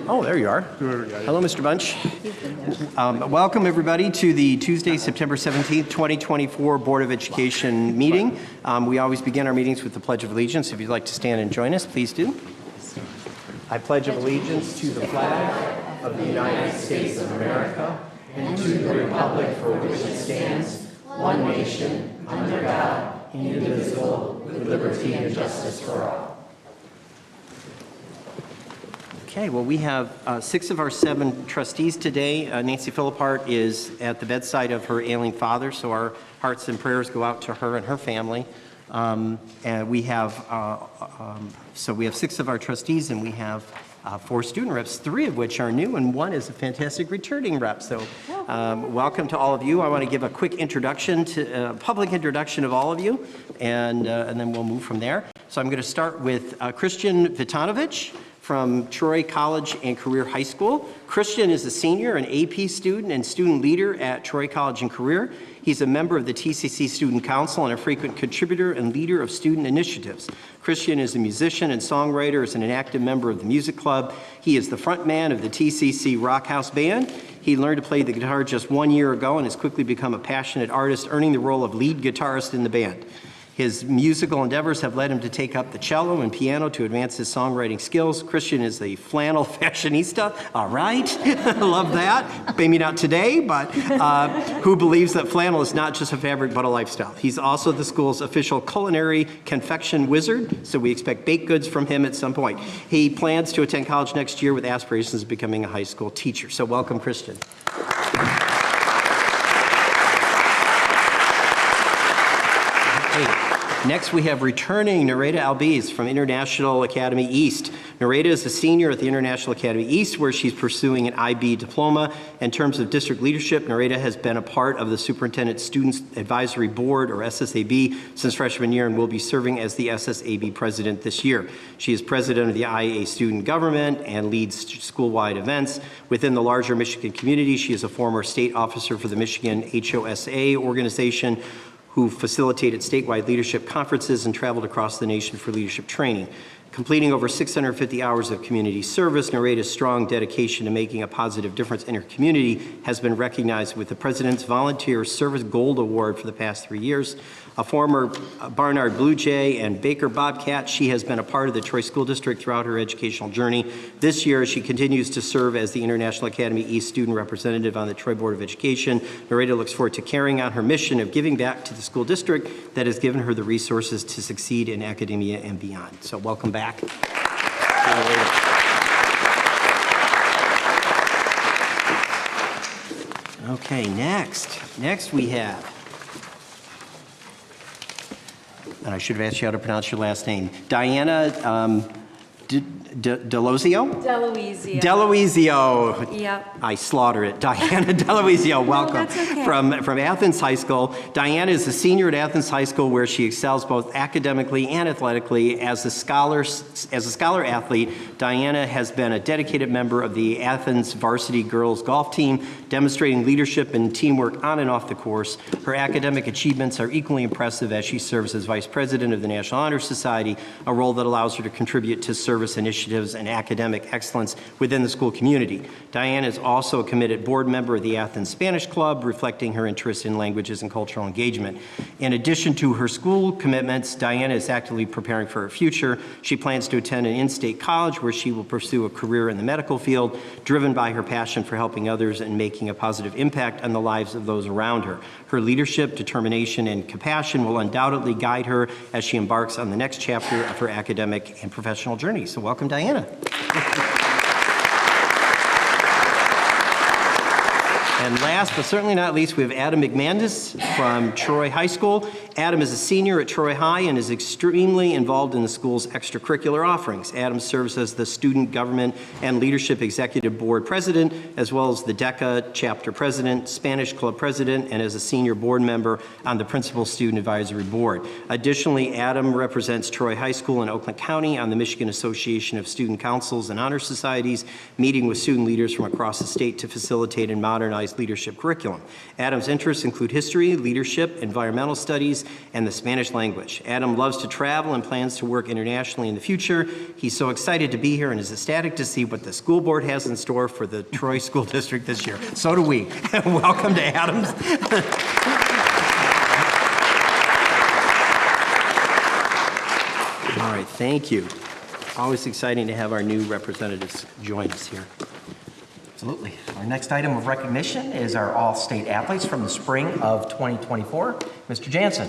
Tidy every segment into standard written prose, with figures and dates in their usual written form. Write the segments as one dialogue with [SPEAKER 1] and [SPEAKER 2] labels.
[SPEAKER 1] Oh, there you are. Hello, Mr. Bunch. Welcome, everybody, to the Tuesday, September 17th, 2024 Board of Education meeting. We always begin our meetings with the Pledge of Allegiance. If you'd like to stand and join us, please do. I pledge allegiance to the flag of the United States of America and to the republic for which it stands, one nation, under God, indivisible, with liberty and justice for all. Okay, well, we have 6 of our 7 trustees today. Nancy Philippart is at the bedside of her ailing father, so our hearts and prayers go out to her and her family. And we have, so we have 6 of our trustees, and we have 4 student reps, 3 of which are new, and 1 is a fantastic returning rep. So welcome to all of you. I want to give a quick introduction, public introduction of all of you, and then we'll move from there. So I'm going to start with Christian Vitanovich from Troy College and Career High School. Christian is a senior, an AP student, and student leader at Troy College and Career. He's a member of the TCC Student Council and a frequent contributor and leader of student initiatives. Christian is a musician and songwriter, is an active member of the music club. He is the front man of the TCC Rock House Band. He learned to play the guitar just 1 year ago and has quickly become a passionate artist, earning the role of lead guitarist in the band. His musical endeavors have led him to take up the cello and piano to advance his songwriting skills. Christian is a flannel fashionista, all right, love that, maybe not today, but who believes that flannel is not just a fabric but a lifestyle. He's also the school's official culinary confection wizard, so we expect baked goods from him at some point. He plans to attend college next year with aspirations of becoming a high school teacher. So welcome, Christian. Next, we have returning Nareda Albiz from International Academy East. Nareda is a senior at the International Academy East, where she's pursuing an IB diploma. In terms of district leadership, Nareda has been a part of the Superintendent Students Advisory Board, or SSAB, since freshman year and will be serving as the SSAB president this year. She is president of the IAA Student Government and leads school-wide events. Within the larger Michigan community, she is a former state officer for the Michigan HOSA organization, who facilitated statewide leadership conferences and traveled across the nation for leadership training. Completing over 650 hours of community service, Nareda's strong dedication to making a positive difference in her community has been recognized with the President's Volunteer Service Gold Award for the past 3 years. A former Barnard Blue Jay and Baker Bobcat, she has been a part of the Troy School District throughout her educational journey. This year, she continues to serve as the International Academy East Student Representative on the Troy Board of Education. Nareda looks forward to carrying on her mission of giving back to the school district that has given her the resources to succeed in academia and beyond. So welcome back. Okay, next we have, and I should have asked you how to pronounce your last name, Diana Deloizio? Deloizio.
[SPEAKER 2] Yep.
[SPEAKER 1] I slaughtered it. Diana Deloizio, welcome.
[SPEAKER 2] No, that's okay.
[SPEAKER 1] From Athens High School. Diana is a senior at Athens High School, where she excels both academically and athletically. As a scholar athlete, Diana has been a dedicated member of the Athens varsity girls golf team, demonstrating leadership and teamwork on and off the course. Her academic achievements are equally impressive as she serves as vice president of the National Honor Society, a role that allows her to contribute to service initiatives and academic excellence within the school community. Diana is also a committed board member of the Athens Spanish Club, reflecting her interest in languages and cultural engagement. In addition to her school commitments, Diana is actively preparing for her future. She plans to attend an in-state college where she will pursue a career in the medical field, driven by her passion for helping others and making a positive impact on the lives of those around her. Her leadership, determination, and compassion will undoubtedly guide her as she embarks on the next chapter of her academic and professional journey. So welcome, Diana. And last but certainly not least, we have Adam McManus from Troy High School. Adam is a senior at Troy High and is extremely involved in the school's extracurricular offerings. Adam serves as the Student Government and Leadership Executive Board President, as well as the DECA Chapter President, Spanish Club President, and as a senior board member on the Principal Student Advisory Board. Additionally, Adam represents Troy High School in Oakland County on the Michigan Association of Student Councils and Honor Societies, meeting with student leaders from across the state to facilitate and modernize leadership leadership curriculum. Adam's interests include history, leadership, environmental studies, and the Spanish language. Adam loves to travel and plans to work internationally in the future. He's so excited to be here and is ecstatic to see what the school board has in store for the Troy School District this year. So do we. Welcome to Adams. All right, thank you. Always exciting to have our new representatives join us here.
[SPEAKER 2] Absolutely. Our next item of recognition is our all-state athletes from the spring of 2024. Mr. Jansen.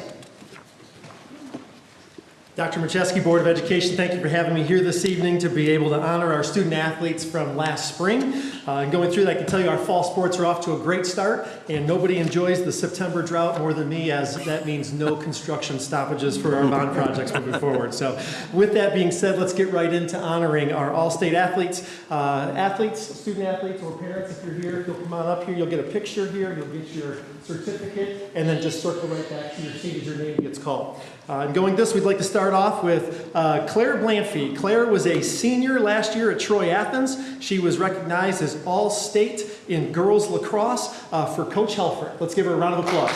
[SPEAKER 3] Dr. Macheski, Board of Education, thank you for having me here this evening to be able to honor our student athletes from last spring. And going through that, I can tell you our fall sports are off to a great start, and nobody enjoys the September drought more than me, as that means no construction stoppages for our bond projects moving forward. So with that being said, let's get right into honoring our all-state athletes. Student athletes or parents, if you're here, you'll come on up here, you'll get a picture here, you'll get your certificate, and then just circle right back to your seat as your name gets called. And going this, we'd like to start off with Claire Blanfy. Claire was a senior last year at Troy Athens. She was recognized as All-State in girls lacrosse for Coach Helfrich. Let's give her a round of applause.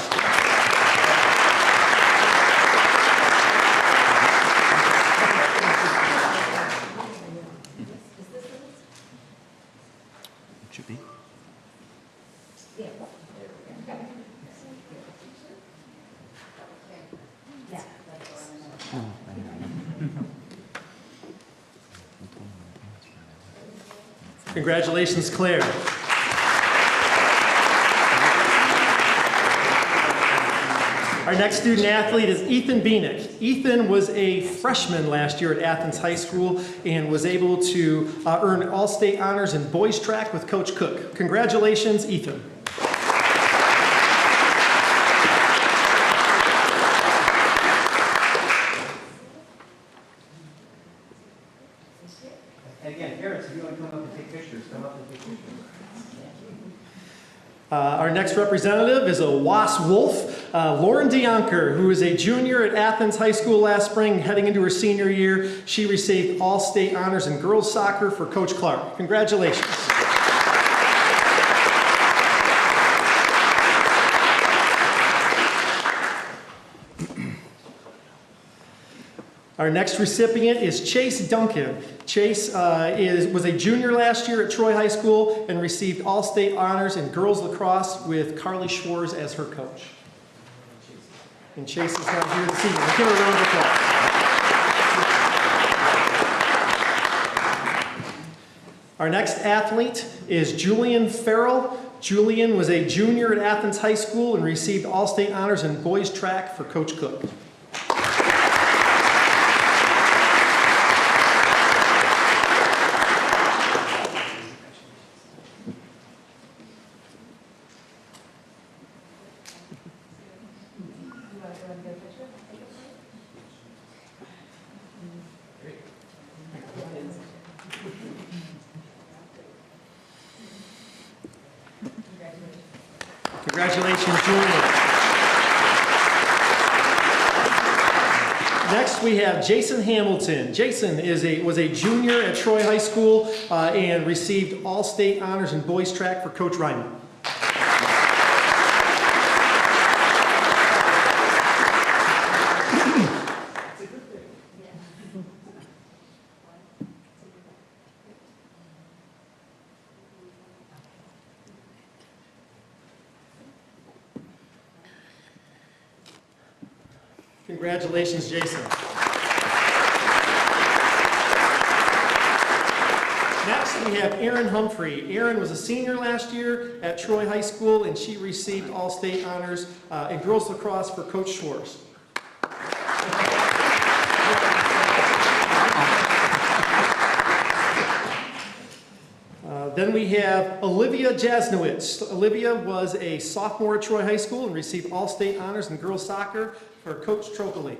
[SPEAKER 2] It should be.
[SPEAKER 3] Congratulations, Claire. Our next student athlete is Ethan Beanick. Ethan was a freshman last year at Athens High School and was able to earn all-state honors in boys track with Coach Cook. Congratulations, Ethan.
[SPEAKER 1] And again, parents, if you want to come up and take pictures, come up and take pictures.
[SPEAKER 3] Our next representative is a Was Wolf, Lauren DeYonker, who is a junior at Athens High School last spring, heading into her senior year. She received all-state honors in girls soccer for Coach Clark. Congratulations. Our next recipient is Chase Duncan. Chase was a junior last year at Troy High School and received all-state honors in girls lacrosse with Carly Schwartz as her coach. And Chase is now here this evening. Let's give her a round of applause. Our next athlete is Julian Farrell. Julian was a junior at Athens High School and received all-state honors in boys track for Coach Cook. Congratulations, Julian. Next, we have Jason Hamilton. Jason was a junior at Troy High School and received all-state honors in boys track for Coach Ryman. Congratulations, Jason. Next, we have Erin Humphrey. Erin was a senior last year at Troy High School, and she received all-state honors in girls lacrosse for Coach Schwartz. Then we have Olivia Jasnowitz. Olivia was a sophomore at Troy High School and received all-state honors in girls soccer for Coach Trocoli.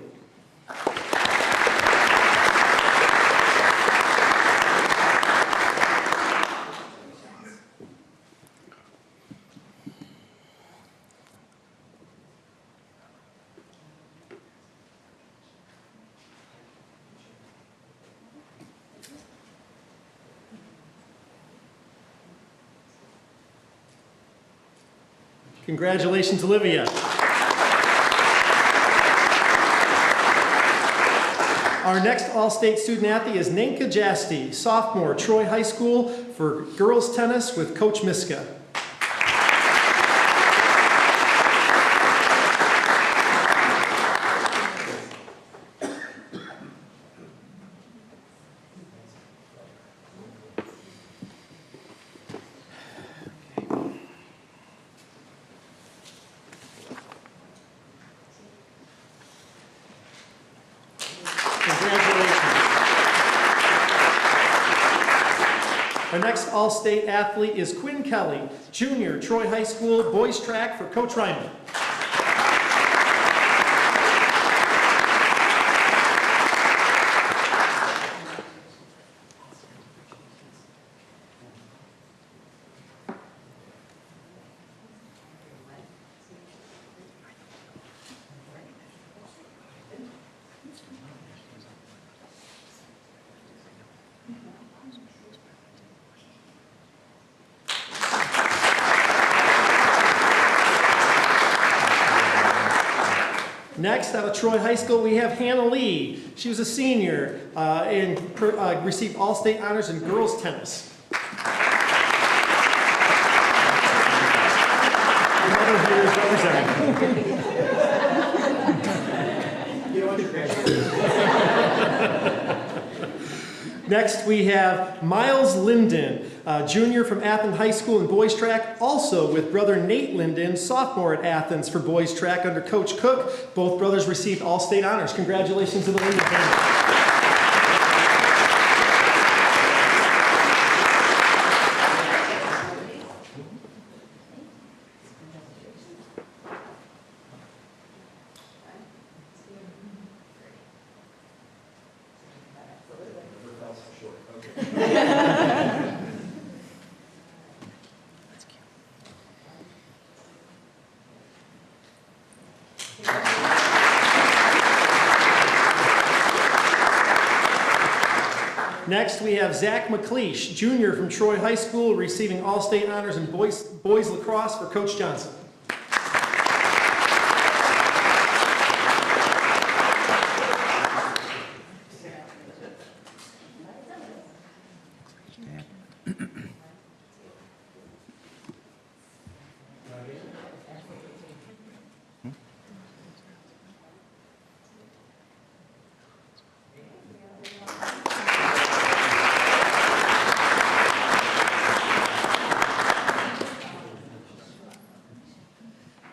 [SPEAKER 3] Congratulations, Olivia. Our next All-State student athlete is Nanka Jasti, sophomore, Troy High School for girls tennis with Coach Miska. Our next All-State athlete is Quinn Kelly, junior, Troy High School, boys track for Coach Ryman. Next, out of Troy High School, we have Hannah Lee. She was a senior and received All-State honors in girls tennis. Her mother here is representing. Next, we have Miles Linden, junior from Athens High School in boys track, also with brother Nate Linden, sophomore at Athens for boys track under Coach Cook. Both brothers received All-State honors. Congratulations to the Linden family. Next, we have Zach McLeish, junior from Troy High School, receiving All-State honors in boys lacrosse for Coach Johnson.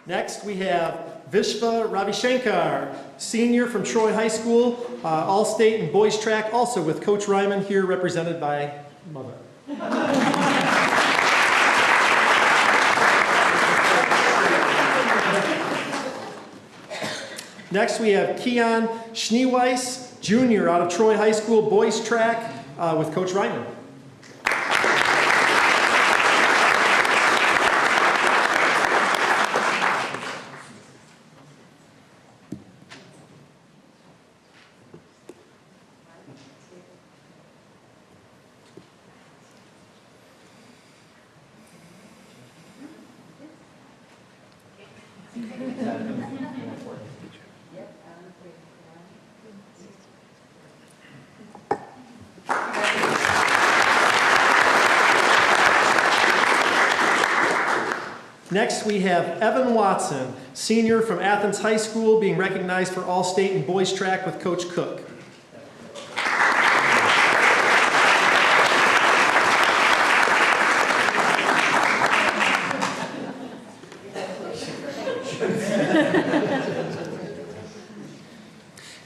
[SPEAKER 3] Next, we have Vishva Ravishankar, senior from Troy High School, All-State in boys track, also with Coach Ryman, here represented by mother. Next, we have Keon Schneeweiss, junior, out of Troy High School, boys track, with Coach Ryman. Next, we have Evan Watson, senior from Athens High School, being recognized for All-State in boys track with Coach Cook.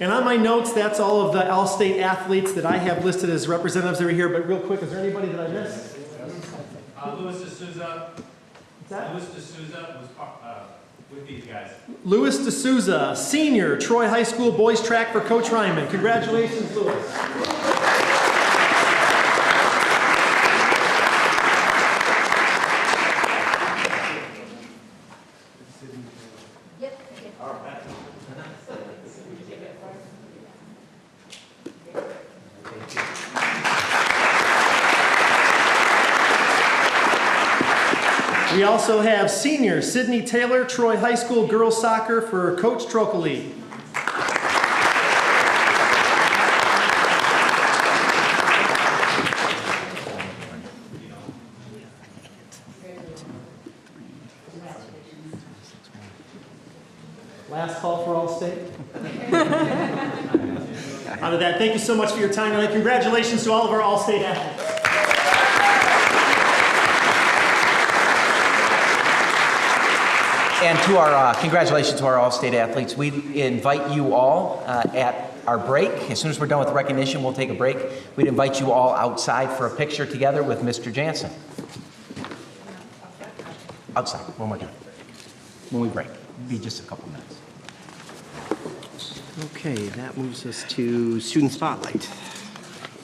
[SPEAKER 3] And on my notes, that's all of the All-State athletes that I have listed as representatives that are here. But real quick, is there anybody that I missed?
[SPEAKER 4] Louis D'Souza.
[SPEAKER 3] What's that?
[SPEAKER 4] Louis D'Souza was with these guys.
[SPEAKER 3] Louis D'Souza, senior, Troy High School boys track for Coach Ryman. Congratulations, Louis. We also have senior Sydney Taylor, Troy High School girls soccer for Coach Trocoli. Last call for All-State. Out of that, thank you so much for your time tonight. Congratulations to all of our All-State athletes.
[SPEAKER 2] And to our congratulations to our All-State athletes. We invite you all at our break. As soon as we're done with recognition, we'll take a break. We'd invite you all outside for a picture together with Mr. Jansen. Outside, when we're done. When we break. It'll be just a couple minutes.
[SPEAKER 1] Okay, that moves us to Student Spotlight.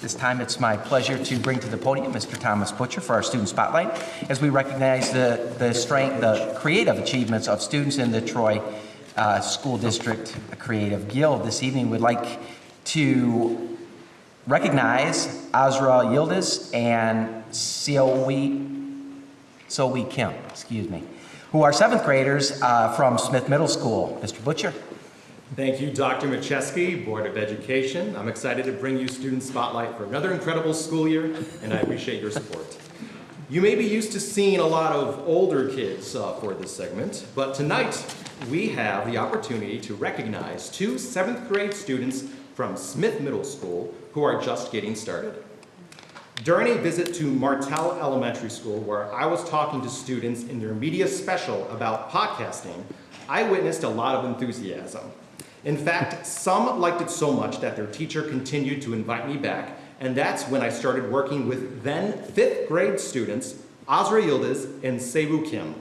[SPEAKER 2] This time it's my pleasure to bring to the podium Mr. Thomas Butcher for our Student Spotlight as we recognize the creative achievements of students in the Troy School District Creative Guild. This evening we'd like to recognize Azra Yildiz and Seowi Kim, who are seventh graders from Smith Middle School. Mr. Butcher.
[SPEAKER 5] Thank you, Dr. Macheski, Board of Education. I'm excited to bring you Student Spotlight for another incredible school year, and I appreciate your support. You may be used to seeing a lot of older kids for this segment, but tonight we have the opportunity to recognize two seventh grade students from Smith Middle School who are just getting started. During a visit to Martell Elementary School, where I was talking to students in their media special about podcasting, I witnessed a lot of enthusiasm. In fact, some liked it so much that their teacher continued to invite me back, and that's when I started working with then 5th grade students, Azra Yildiz and Sebu Kim.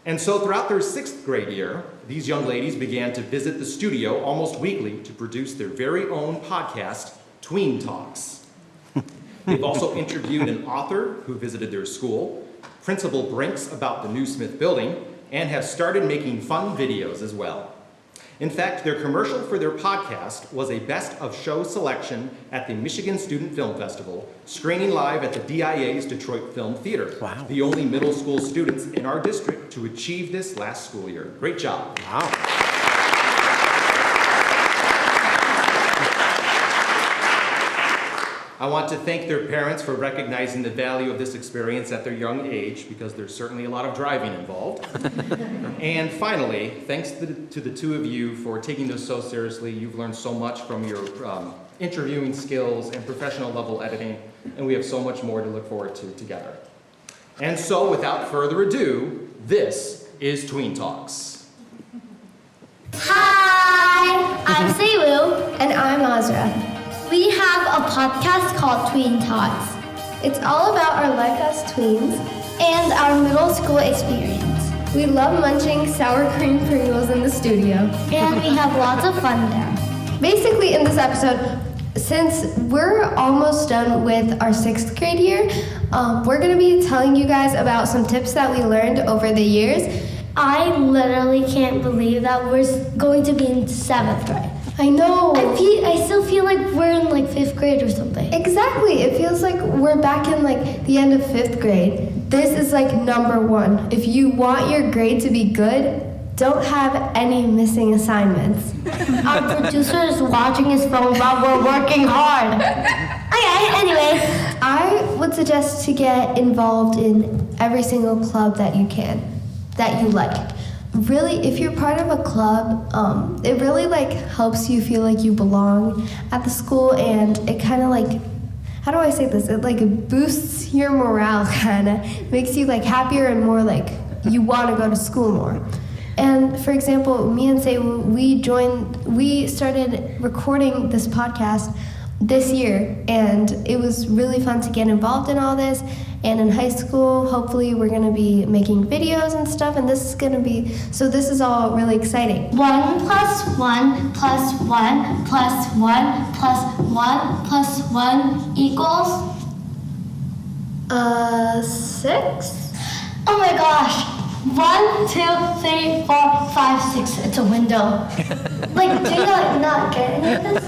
[SPEAKER 5] And so throughout their 6th grade year, these young ladies began to visit the studio almost weekly to produce their very own podcast, Tween Talks. They've also interviewed an author who visited their school, Principal Brinks about the new Smith building, and have started making fun videos as well. In fact, their commercial for their podcast was a best of show selection at the Michigan Student Film Festival, screening live at the DIA's Detroit Film Theater.
[SPEAKER 1] Wow.
[SPEAKER 5] The only middle school students in our district to achieve this last school year. Great job.
[SPEAKER 1] Wow.
[SPEAKER 5] I want to thank their parents for recognizing the value of this experience at their young age, because there's certainly a lot of driving involved. And finally, thanks to the two of you for taking this so seriously. You've learned so much from your interviewing skills and professional level editing, and we have so much more to look forward to together. And so, without further ado, this is Tween Talks.
[SPEAKER 6] Hi, I'm Seiwu. And I'm Azra. We have a podcast called Tween Talks. It's all about our life as tweens and our middle school experience. We love munching sour cream Pringles in the studio. And we have lots of fun there. Basically, in this episode, since we're almost done with our 6th grade year, we're going to be telling you guys about some tips that we learned over the years. I literally can't believe that we're going to be in 7th grade. I know. I still feel like we're in like 5th grade or something. Exactly. It feels like we're back in like the end of 5th grade. This is like number 1. If you want your grade to be good, don't have any missing assignments. Our producer is watching his phone while we're working hard. Okay, anyway. I would suggest to get involved in every single club that you can, that you like. Really, if you're part of a club, it really like helps you feel like you belong at the school, and it kind of like, how do I say this? It like boosts your morale, kind of makes you like happier and more like you want to go to school more. And for example, me and Say, we started recording this podcast this year, and it was really fun to get involved in all this. And in high school, hopefully we're gonna be making videos and stuff, and this is all really exciting. 1 + 1 + 1 + 1 + 1 + 1 equals 6? Oh my gosh! 1, 2, 3, 4, 5, 6. It's a window. Like, do you not get any of this?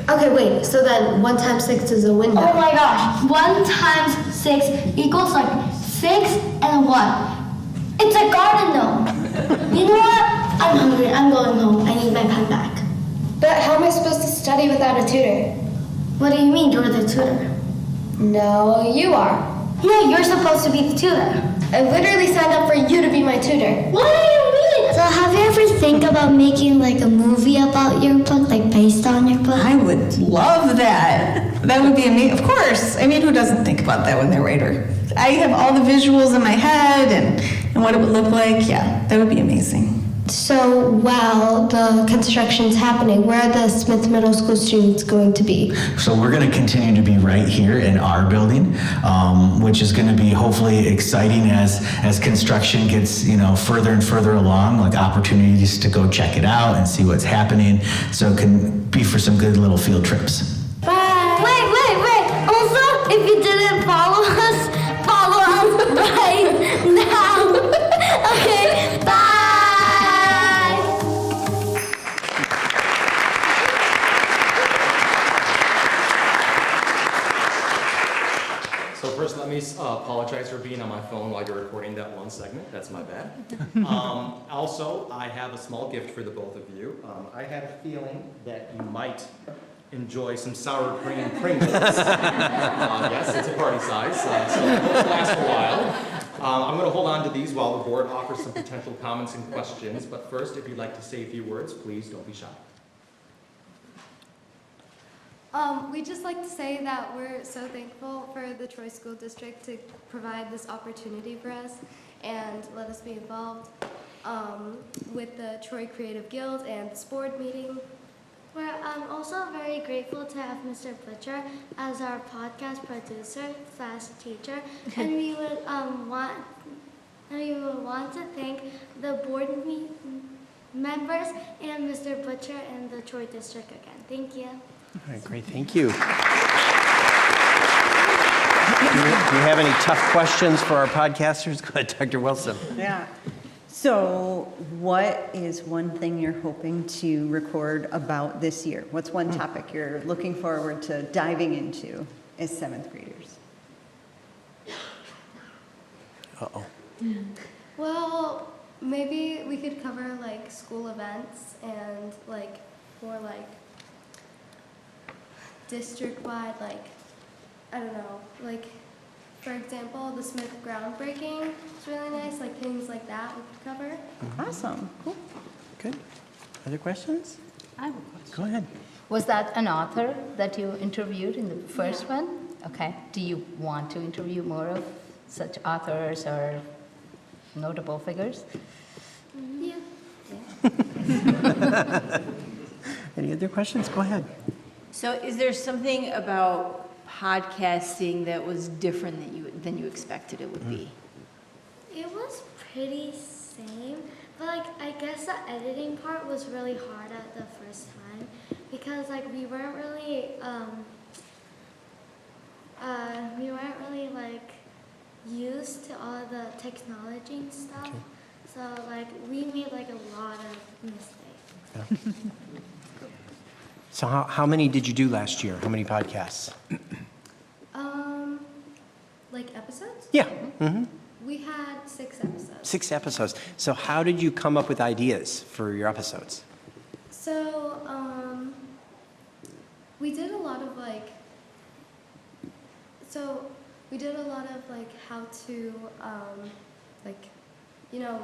[SPEAKER 6] Okay, wait, so then 1 × 6 is a window. Oh my gosh, 1 × 6 equals like 6 and 1. It's a garden gnome. You know what? I'm hungry. I'm going home. I need my pen back.
[SPEAKER 7] But how am I supposed to study without a tutor?
[SPEAKER 6] What do you mean you're the tutor?
[SPEAKER 7] No, you are.
[SPEAKER 6] No, you're supposed to be the tutor.
[SPEAKER 7] I literally signed up for you to be my tutor.
[SPEAKER 6] What do you mean? So have you ever think about making like a movie about your book, like based on your book?
[SPEAKER 8] I would love that. That would be amazing. Of course. I mean, who doesn't think about that when they're a writer? I have all the visuals in my head and what it would look like. Yeah, that would be amazing.
[SPEAKER 6] So while the construction's happening, where are the Smith Middle School students going to be?
[SPEAKER 9] So we're going to continue to be right here in our building, which is going to be hopefully exciting as construction gets further and further along, like opportunities to go check it out and see what's happening. So it can be for some good little field trips.
[SPEAKER 6] Bye. Wait. Also, if you didn't follow us right now. Okay, bye.
[SPEAKER 5] So first, let me apologize for being on my phone while you're recording that one segment. That's my bad. Also, I have a small gift for the both of you. I had a feeling that you might enjoy some sour cream Pringles. Yes, it's a party size, so it'll last a while. I'm going to hold on to these while the board offers some potential comments and questions. But first, if you'd like to say a few words, please don't be shy.
[SPEAKER 10] We'd just like to say that we're so thankful for the Troy School District to provide this opportunity for us and let us be involved with the Troy Creative Guild and the sport meeting.
[SPEAKER 6] We're also very grateful to have Mr. Butcher as our podcast producer / teacher, and we would want to thank the board members and Mr. Butcher and the Troy District again. Thank you.
[SPEAKER 1] All right, great, thank you. Do you have any tough questions for our podcasters? Go ahead, Dr. Wilson.
[SPEAKER 8] Yeah. So what is one thing you're hoping to record about this year? What's one topic you're looking forward to diving into as 7th graders?
[SPEAKER 1] Uh-oh.
[SPEAKER 10] Well, maybe we could cover like school events and like more like district-wide, like, I don't know, like, for example, the Smith groundbreaking is really nice, like things like that we could cover.
[SPEAKER 8] Awesome. Cool.
[SPEAKER 1] Good. Other questions?
[SPEAKER 11] I have a question.
[SPEAKER 1] Go ahead.
[SPEAKER 11] Was that an author that you interviewed in the first one? Okay. Do you want to interview more of such authors or notable figures?
[SPEAKER 6] Yeah.
[SPEAKER 1] Any other questions? Go ahead.
[SPEAKER 12] So is there something about podcasting that was different than you expected it would be?
[SPEAKER 6] It was pretty same, but like I guess the editing part was really hard at the first time because like we weren't really like used to all the technology and stuff.
[SPEAKER 1] Okay.
[SPEAKER 6] So like we made like a lot of mistakes.
[SPEAKER 1] Yeah. So how many did you do last year? How many podcasts?
[SPEAKER 10] Like episodes?
[SPEAKER 1] Yeah. Mm-hmm.
[SPEAKER 10] We had 6 episodes.
[SPEAKER 1] 6 episodes. So how did you come up with ideas for your episodes?
[SPEAKER 10] So, we did a lot of how to,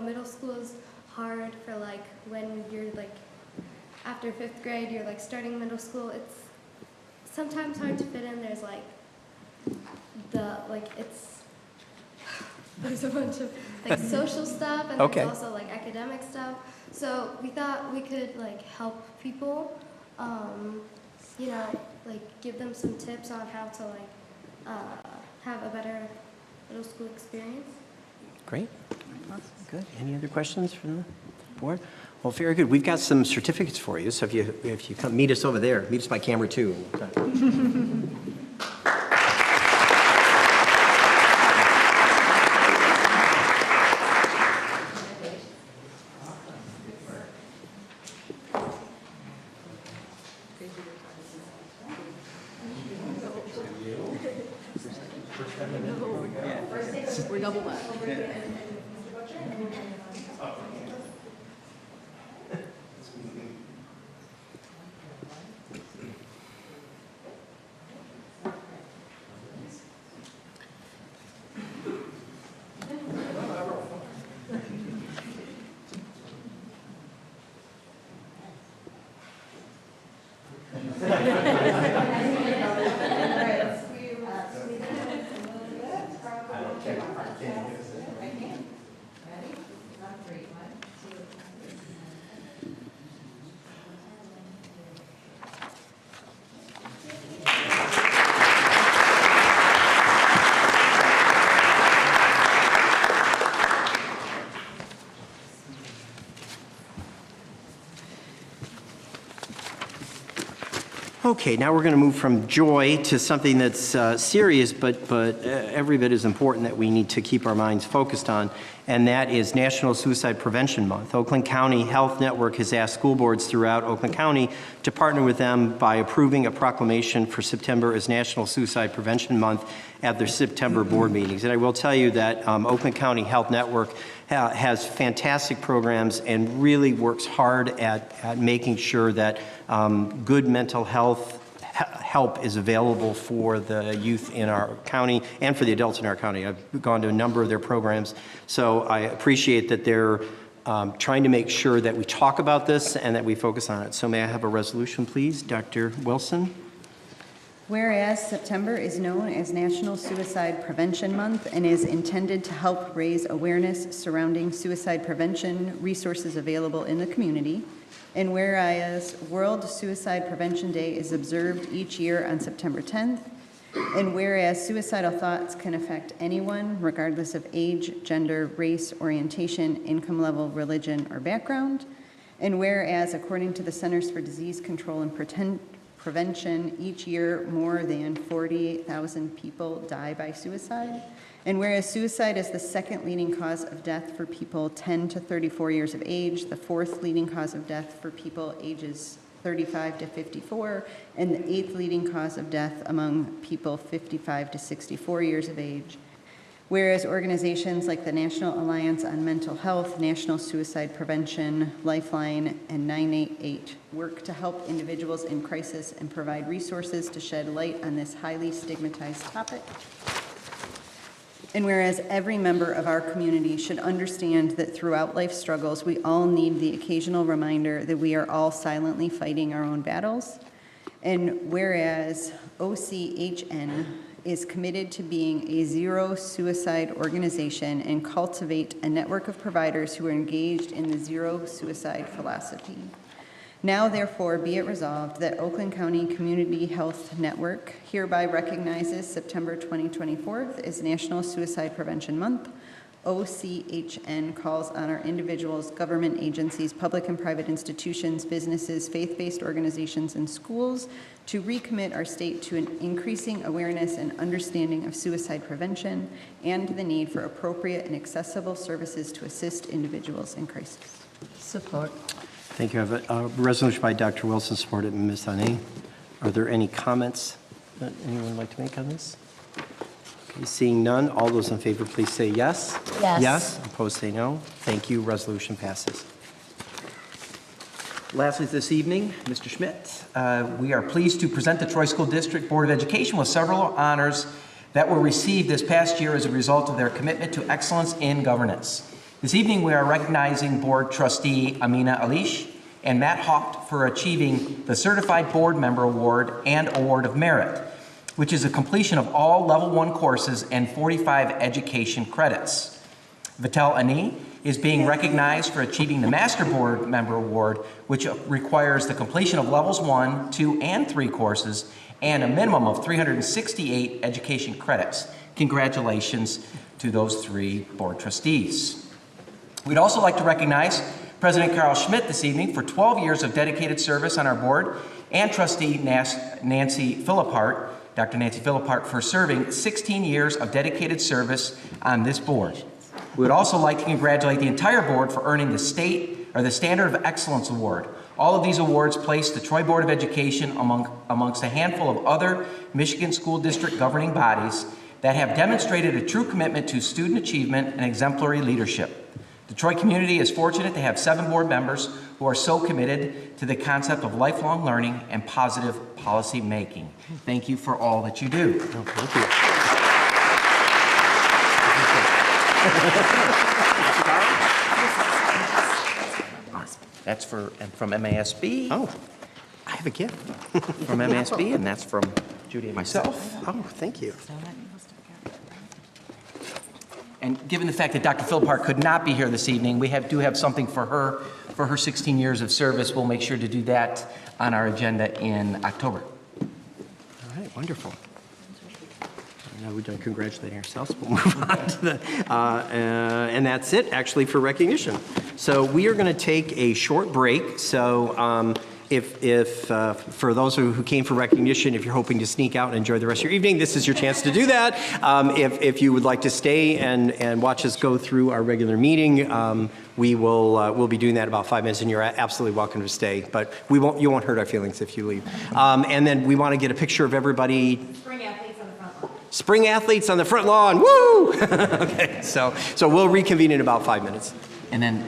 [SPEAKER 10] middle school is hard for like when you're like, after 5th grade, you're like starting middle school. It's sometimes hard to fit in. There's like, there's a bunch of like social stuff and
[SPEAKER 1] Okay.
[SPEAKER 10] there's also like academic stuff. So we thought we could like help people, like give them some tips on how to like have a better middle school experience.
[SPEAKER 1] Great. Good. Any other questions from the board? Well, very good. We've got some certificates for you. So if you come meet us over there, meet us by camera too.
[SPEAKER 12] We're double back.
[SPEAKER 1] Okay, now we're going to move from joy to something that's serious, but every bit as important that we need to keep our minds focused on, and that is National Suicide Prevention Month. Oakland County Health Network has asked school boards throughout Oakland County to partner with them by approving a proclamation for September as National Suicide Prevention Month at their September board meetings. And I will tell you that Oakland County Health Network has fantastic programs and really works hard at making sure that good mental health help is available for the youth in our county and for the adults in our county. I've gone to a number of their programs, so I appreciate that they're trying to make sure that we talk about this and that we focus on it. So may I have a resolution, please? Dr. Wilson?
[SPEAKER 8] Whereas September is known as National Suicide Prevention Month and is intended to help raise awareness surrounding suicide prevention resources available in the community, and whereas World Suicide Prevention Day is observed each year on September 10th, and whereas suicidal thoughts can affect anyone regardless of age, gender, race, orientation, income level, religion, or background, and whereas according to the Centers for Disease Control and Prevention, each year more than 48,000 people die by suicide. And whereas suicide is the second leading cause of death for people 10 to 34 years of age, the fourth leading cause of death for people ages 35 to 54, and the eighth leading cause of death among people 55 to 64 years of age. Whereas organizations like the National Alliance on Mental Health, National Suicide Prevention, Lifeline, and 988 work to help individuals in crisis and provide resources to shed light on this highly stigmatized topic. And whereas every member of our community should understand that throughout life's struggles, we all need the occasional reminder that we are all silently fighting our own battles. And whereas OCHN is committed to being a zero suicide organization and cultivate a network of providers who are engaged in the zero suicide philosophy. Now, therefore, be it resolved that Oakland County Community Health Network hereby recognizes September 2024 as National Suicide Prevention Month. OCHN calls on our individuals, government agencies, public and private institutions, businesses, faith-based organizations, and schools to recommit our state to an increasing awareness and understanding of suicide prevention and the need for appropriate and accessible services to assist individuals in crisis.
[SPEAKER 11] Support.
[SPEAKER 1] Thank you. I have a resolution by Dr. Wilson, supported by Ms. Hane. Are there any comments that anyone would like to make on this? Okay, seeing none, all those in favor, please say yes.
[SPEAKER 11] Yes.
[SPEAKER 1] Yes. Opposed, say no. Thank you. Resolution passes.
[SPEAKER 2] Lastly, this evening, Mr. Schmidt, we are pleased to present the Troy School District Board of Education with several honors that were received this past year as a result of their commitment to excellence in governance. This evening, we are recognizing Board Trustee Amina Alish and Matt Haupt for achieving the Certified Board Member Award and Award of Merit, which is a completion of all Level 1 courses and 45 education credits. Vitel Ani is being recognized for achieving the Master Board Member Award, which requires the completion of Levels 1, 2, and 3 courses and a minimum of 368 education credits. Congratulations to those 3 board trustees. We'd also like to recognize President Carl Schmidt this evening for 12 years of dedicated service on our board, and Trustee Nancy Philippart, Dr. Nancy Philippart, for serving 16 years of dedicated service on this board. We would also like to congratulate the entire board for earning the Standard of Excellence Award. All of these awards place the Troy Board of Education amongst a handful of other Michigan School District governing bodies that have demonstrated a true commitment to student achievement and exemplary leadership. The Troy community is fortunate to have 7 board members who are so committed to the concept of lifelong learning and positive policy making. Thank you for all that you do.
[SPEAKER 1] Oh, thank you.
[SPEAKER 2] That's from MASB.
[SPEAKER 1] Oh, I have a gift.
[SPEAKER 2] From MASB, and that's from Judy and myself.
[SPEAKER 1] Oh, thank you.
[SPEAKER 2] And given the fact that Dr. Philpott could not be here this evening, we do have something for her 16 years of service. We'll make sure to do that on our agenda in October.
[SPEAKER 1] All right, wonderful. Now we're done congratulating ourselves. We'll move on to the, and that's it actually for recognition. So we are going to take a short break. So if for those who came for recognition, if you're hoping to sneak out and enjoy the rest of your evening, this is your chance to do that. If you would like to stay and watch us go through our regular meeting, we'll be doing that in about 5 minutes, and you're absolutely welcome to stay. But you won't hurt our feelings if you leave. And then we want to get a picture of everybody.
[SPEAKER 12] Spring athletes on the front lawn.
[SPEAKER 1] Spring athletes on the front lawn. Woo! Okay, so we'll reconvene in about 5 minutes.
[SPEAKER 2] And then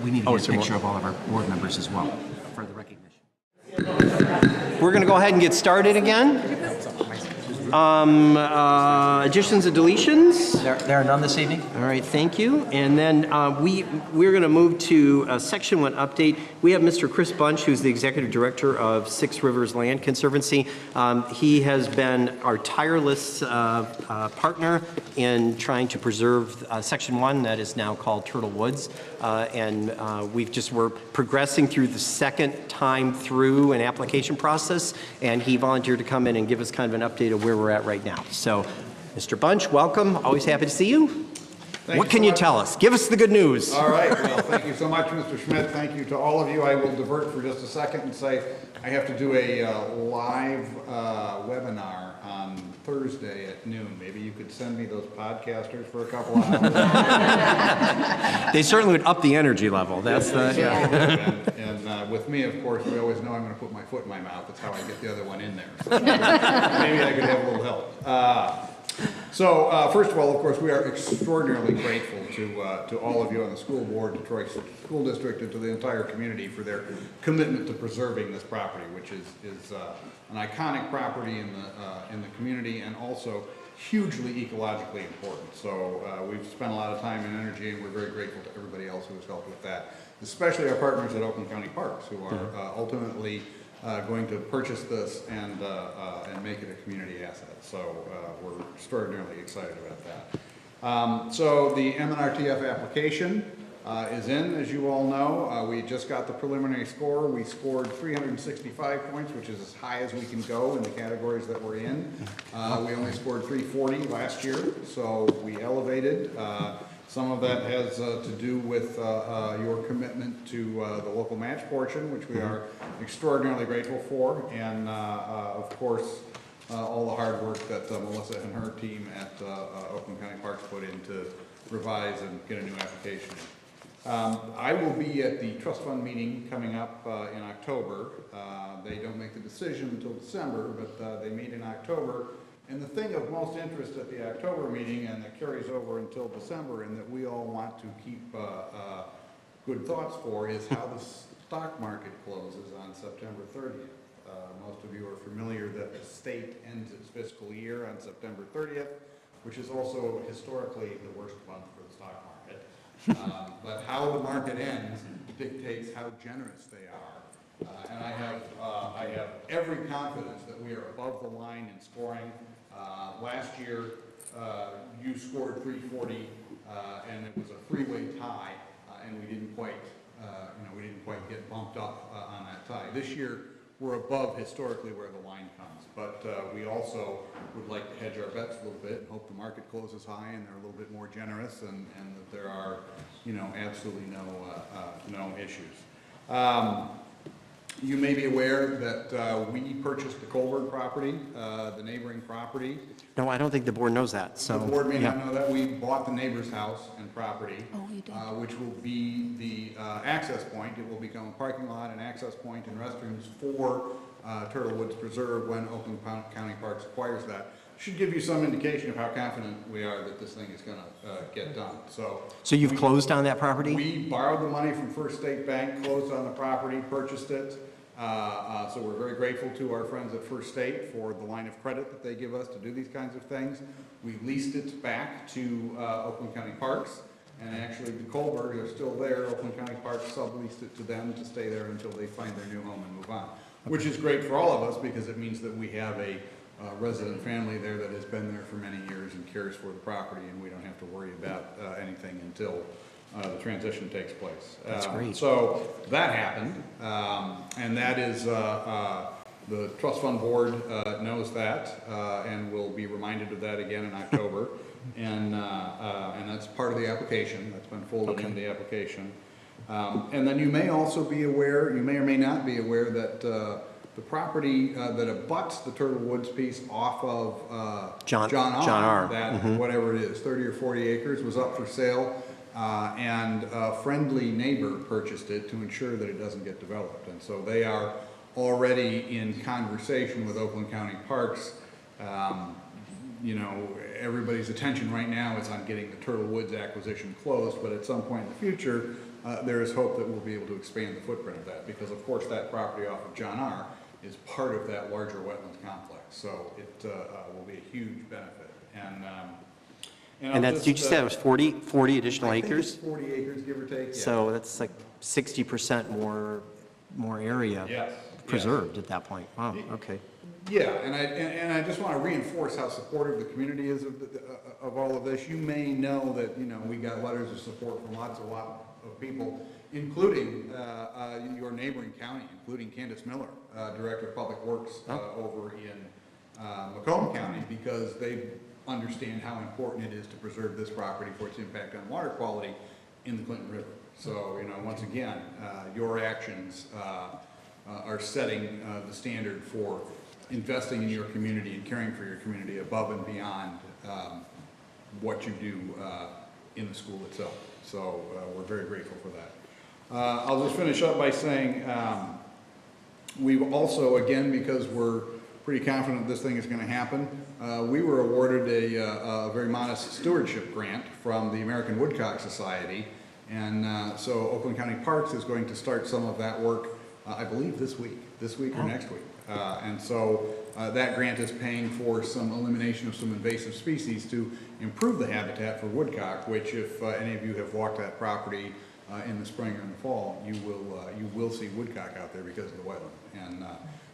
[SPEAKER 2] we need to get a picture of all of our board members as well for the recognition.
[SPEAKER 1] We're going to go ahead and get started again. Additions and deletions?
[SPEAKER 2] There are none this evening.
[SPEAKER 1] All right, thank you. And then we're going to move to Section 1 update. We have Mr. Chris Bunch, who's the Executive Director of Six Rivers Land Conservancy. He has been our tireless partner in trying to preserve Section 1 that is now called Turtle Woods. And we're progressing through the second time through an application process, and he volunteered to come in and give us kind of an update of where we're at right now. So, Mr. Bunch, welcome. Always happy to see you. What can you tell us? Give us the good news.
[SPEAKER 13] All right. Well, thank you so much, Mr. Schmidt. Thank you to all of you. I will divert for just a second and say I have to do a live webinar on Thursday at noon. Maybe you could send me those podcasters for a couple of hours.
[SPEAKER 1] They certainly would up the energy level. That's
[SPEAKER 13] And with me, of course, we always know I'm going to put my foot in my mouth. That's how I get the other one in there. So maybe I could have a little help. So first of all, of course, we are extraordinarily grateful to all of you on the school board, to Troy School District, and to the entire community for their commitment to preserving this property, which is an iconic property in the community and also hugely ecologically important. So we've spent a lot of time and energy, and we're very grateful to everybody else who has helped with that, especially our partners at Oakland County Parks, who are ultimately going to purchase this and make it a community asset. So we're extraordinarily excited about that. So the MNRTF application is in, as you all know. We just got the preliminary score. We scored 365 points, which is as high as we can go in the categories that we're in. We only scored 340 last year, so we elevated. Some of that has to do with your commitment to the local match portion, which we are extraordinarily grateful for, and of course, all the hard work that Melissa and her team at Oakland County Parks put in to revise and get a new application. I will be at the trust fund meeting coming up in October. They don't make the decision until December, but they meet in October. And the thing of most interest at the October meeting, and that carries over until December, and that we all want to keep good thoughts for, is how the stock market closes on September 30th. Most of you are familiar that the state ends its fiscal year on September 30th, which is also historically the worst month for the stock market. But how the market ends dictates how generous they are. And I have every confidence that we are above the line in scoring. Last year, you scored 340, and it was a three-way tie, and we didn't quite get bumped up on that tie. This year, we're above historically where the line comes, but we also would like to hedge our bets a little bit and hope the market closes high and they're a little bit more generous, and that there are, absolutely no issues. You may be aware that we purchased the Colberg property, the neighboring property.
[SPEAKER 1] No, I don't think the board knows that, so.
[SPEAKER 13] The board may
[SPEAKER 1] yeah.
[SPEAKER 13] not know that. We bought the neighbor's house and property, which will be the access point. It will become a parking lot, an access point, and restrooms for Turtle Woods Preserve when Oakland County Parks acquires that. Should give you some indication of how confident we are that this thing is going to get done. So
[SPEAKER 1] you've closed on that property?
[SPEAKER 13] We borrowed the money from First State Bank, closed on the property, purchased it. So we're very grateful to our friends at First State for the line of credit that they give us to do these kinds of things. We leased it back to Oakland County Parks, and actually the Colbergs are still there. Oakland County Parks subleased it to them to stay there until they find their new home and move on, which is great for all of us because it means that we have a resident family there that has been there for many years and cares for the property, and we don't have to worry about anything until the transition takes place.
[SPEAKER 1] That's great.
[SPEAKER 13] So that happened, and that is, the trust fund board knows that, and will be reminded of that again in October. And that's part of the application. That's been folded into the application. And then you may also be aware, you may or may not be aware that the property that abuts the Turtle Woods piece off of John R., that whatever it is, 30 or 40 acres, was up for sale. And a friendly neighbor purchased it to ensure that it doesn't get developed. And so they are already in conversation with Oakland County Parks. You know, everybody's attention right now is on getting the Turtle Woods acquisition closed, but at some point in the future, there is hope that we'll be able to expand the footprint of that, because of course that property off of John R. is part of that larger wetlands complex. So it will be a huge benefit.
[SPEAKER 1] And that's, did you say it was 40 additional acres?
[SPEAKER 13] I think it's 40 acres, give or take, yeah.
[SPEAKER 1] So that's like 60% more area preserved at that point. Wow, okay.
[SPEAKER 13] Yeah, and I just want to reinforce how supportive the community is of all of this. You may know that, you know, we got letters of support from lots of people, including your neighboring county, including Candace Miller, Director of Public Works over in Macomb County, because they understand how important it is to preserve this property for its impact on water quality in the Clinton River. So, you know, once again, your actions are setting the standard for investing in your community and caring for your community above and beyond what you do in the school itself. So we're very grateful for that. I'll just finish up by saying we've also, again, because we're pretty confident this thing is going to happen, we were awarded a very modest stewardship grant from the American Woodcock Society. And so Oakland County Parks is going to start some of that work, I believe this week or next week. And so that grant is paying for some elimination of some invasive species to improve the habitat for woodcock, which if any of you have walked that property in the spring or in the fall, you will see woodcock out there because of the wetland. And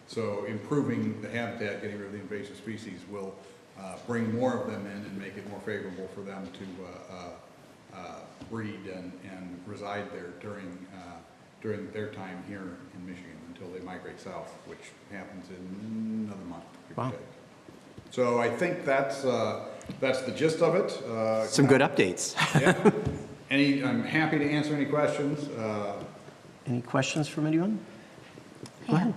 [SPEAKER 13] so improving the habitat, getting rid of the invasive species will bring more of them in and make it more favorable for them to breed and reside there during their time here in Michigan until they migrate south, which happens in another month.
[SPEAKER 1] Wow.
[SPEAKER 13] So I think that's the gist of it.
[SPEAKER 1] Some good updates.
[SPEAKER 13] Yeah. I'm happy to answer any questions.
[SPEAKER 1] Any questions from anyone? Go ahead.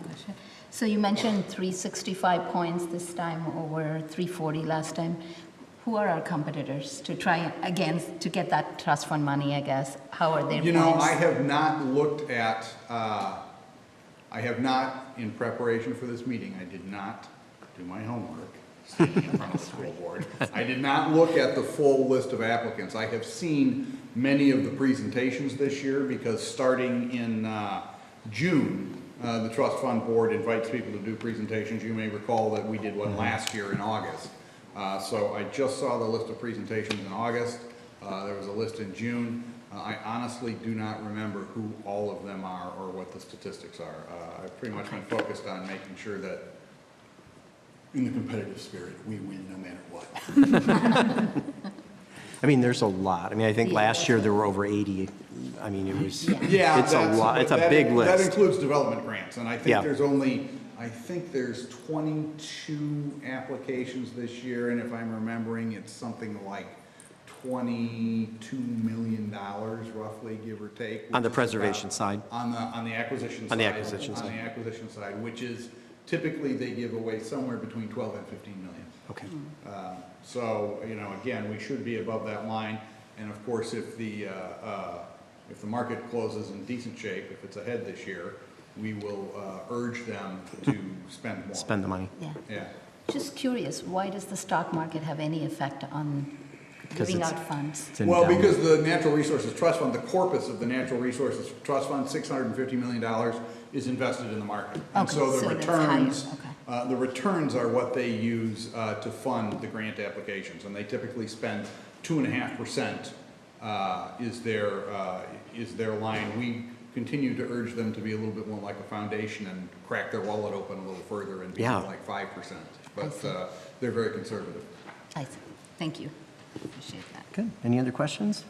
[SPEAKER 11] So you mentioned 365 points this time over 340 last time. Who are our competitors to try again to get that trust fund money, I guess? How are their points?
[SPEAKER 13] You know, I have not looked at, in preparation for this meeting, I did not do my homework standing in front of the school board. I did not look at the full list of applicants. I have seen many of the presentations this year because starting in June, the trust fund board invites people to do presentations. You may recall that we did one last year in August. So I just saw the list of presentations in August. There was a list in June. I honestly do not remember who all of them are or what the statistics are. I've pretty much been focused on making sure that in the competitive spirit, we win no matter what.
[SPEAKER 1] I mean, there's a lot. I mean, I think last year there were over 80. I mean, it was,
[SPEAKER 13] yeah,
[SPEAKER 1] it's a lot. It's a big list.
[SPEAKER 13] That includes development grants, and I think there's 22 applications this year, and if I'm remembering, it's something like $22 million roughly, give or take.
[SPEAKER 1] On the
[SPEAKER 13] which is
[SPEAKER 1] preservation
[SPEAKER 13] about-
[SPEAKER 1] side?
[SPEAKER 13] On the acquisition side.
[SPEAKER 1] On the acquisition side.
[SPEAKER 13] On the acquisition side, which is typically they give away somewhere between 12 and 15 million.
[SPEAKER 1] Okay.
[SPEAKER 13] So, you know, again, we should be above that line, and of course, if the market closes in decent shape, if it's ahead this year, we will urge them to spend more.
[SPEAKER 1] Spend the money.
[SPEAKER 11] Yeah.
[SPEAKER 13] Yeah.
[SPEAKER 11] Just curious, why does the stock market have any effect on giving
[SPEAKER 1] it's-
[SPEAKER 11] out funds?
[SPEAKER 1] It's in
[SPEAKER 13] Well,
[SPEAKER 1] down.
[SPEAKER 13] because the Natural Resources Trust Fund, the corpus of the Natural Resources Trust Fund, $650 million, is invested in the market. And
[SPEAKER 11] Okay,
[SPEAKER 13] so the
[SPEAKER 11] so that's higher,
[SPEAKER 13] returns,
[SPEAKER 11] okay.
[SPEAKER 13] the returns are what they use to fund the grant applications, and they typically spend 2.5% is their line. We continue to urge them to be a little bit more like a foundation and crack their wallet open a little further and be
[SPEAKER 1] Yeah.
[SPEAKER 13] more like 5%. But they're very conservative.
[SPEAKER 11] I see. Thank you. Appreciate that.
[SPEAKER 1] Good. Any other questions?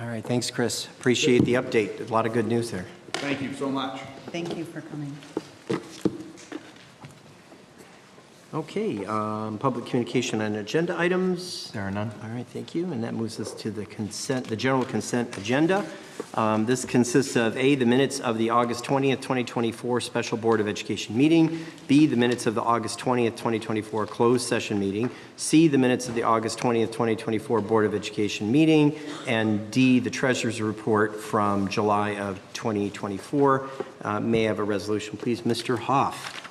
[SPEAKER 1] All right, thanks, Chris. Appreciate the update. A lot of good news there.
[SPEAKER 13] Thank you so much.
[SPEAKER 8] Thank you for coming.
[SPEAKER 1] Okay, public communication on agenda items. There are none. All right, thank you. And that moves us to the general consent agenda. This consists of A, the minutes of the August 20th, 2024 Special Board of Education meeting, B, the minutes of the August 20th, 2024 closed session meeting, C, the minutes of the August 20th, 2024 Board of Education meeting, and D, the treasurer's report from July of 2024. May I have a resolution, please? Mr. Hoff.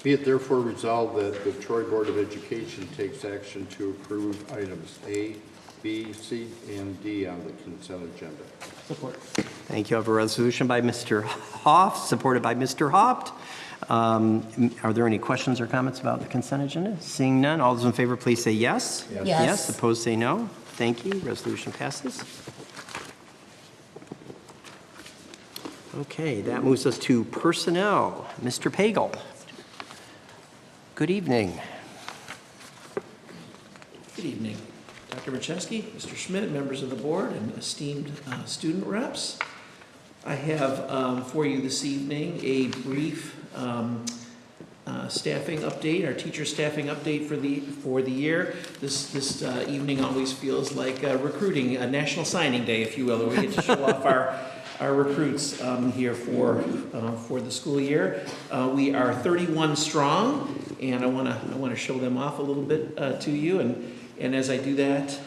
[SPEAKER 14] Be it therefore resolved that the Troy Board of Education takes action to approve items A, B, C, and D on the consent agenda.
[SPEAKER 3] Support.
[SPEAKER 1] Thank you. I have a resolution by Mr. Hoff, supported by Mr. Hopt. Are there any questions or comments about the consent agenda? Seeing none, all those in favor, please say yes.
[SPEAKER 11] Yes.
[SPEAKER 1] Yes. Opposed, say no. Thank you. Resolution passes. Okay, that moves us to personnel. Mr. Pagel. Good evening.
[SPEAKER 15] Good evening, Dr. Macheski, Mr. Schmidt, members of the board, and esteemed student reps. I have for you this evening a brief staffing update, our teacher staffing update for the year. This evening always feels like recruiting, a national signing day, if you will, where we get to show off our recruits here for the school year. We are 31 strong, and I want to show them off a little bit to you. And as I do that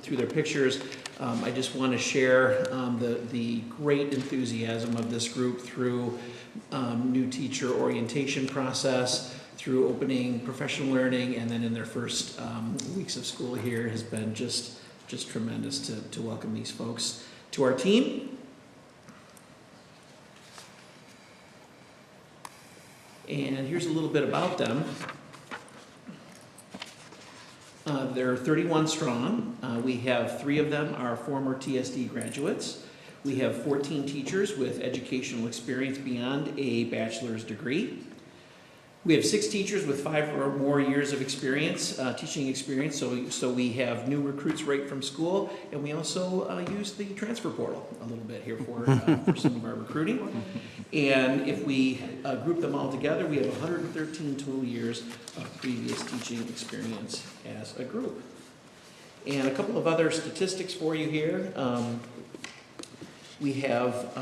[SPEAKER 15] through their pictures, I just want to share the great enthusiasm of this group through new teacher orientation process, through opening professional learning, and then in their first weeks of school here has been just tremendous to welcome these folks to our team. And here's a little bit about them. They're 31 strong. We have 3 of them are former TSD graduates. We have 14 teachers with educational experience beyond a bachelor's degree. We have 6 teachers with 5 or more years of experience, teaching experience, so we have new recruits right from school, and we also use the transfer portal a little bit here for some of our recruiting. And if we group them all together, we have 113 total years of previous teaching experience as a group. And a couple of other statistics for you here. We have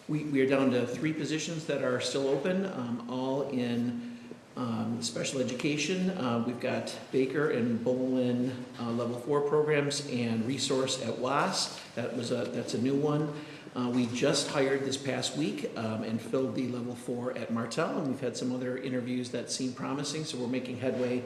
[SPEAKER 15] we are down to 3 positions that are still open, all in special education. We've got Baker and Bolin level 4 programs and resource at WAS. That's a new one. We just hired this past week and filled the level 4 at Martell, and we've had some other interviews that seem promising, so we're making headway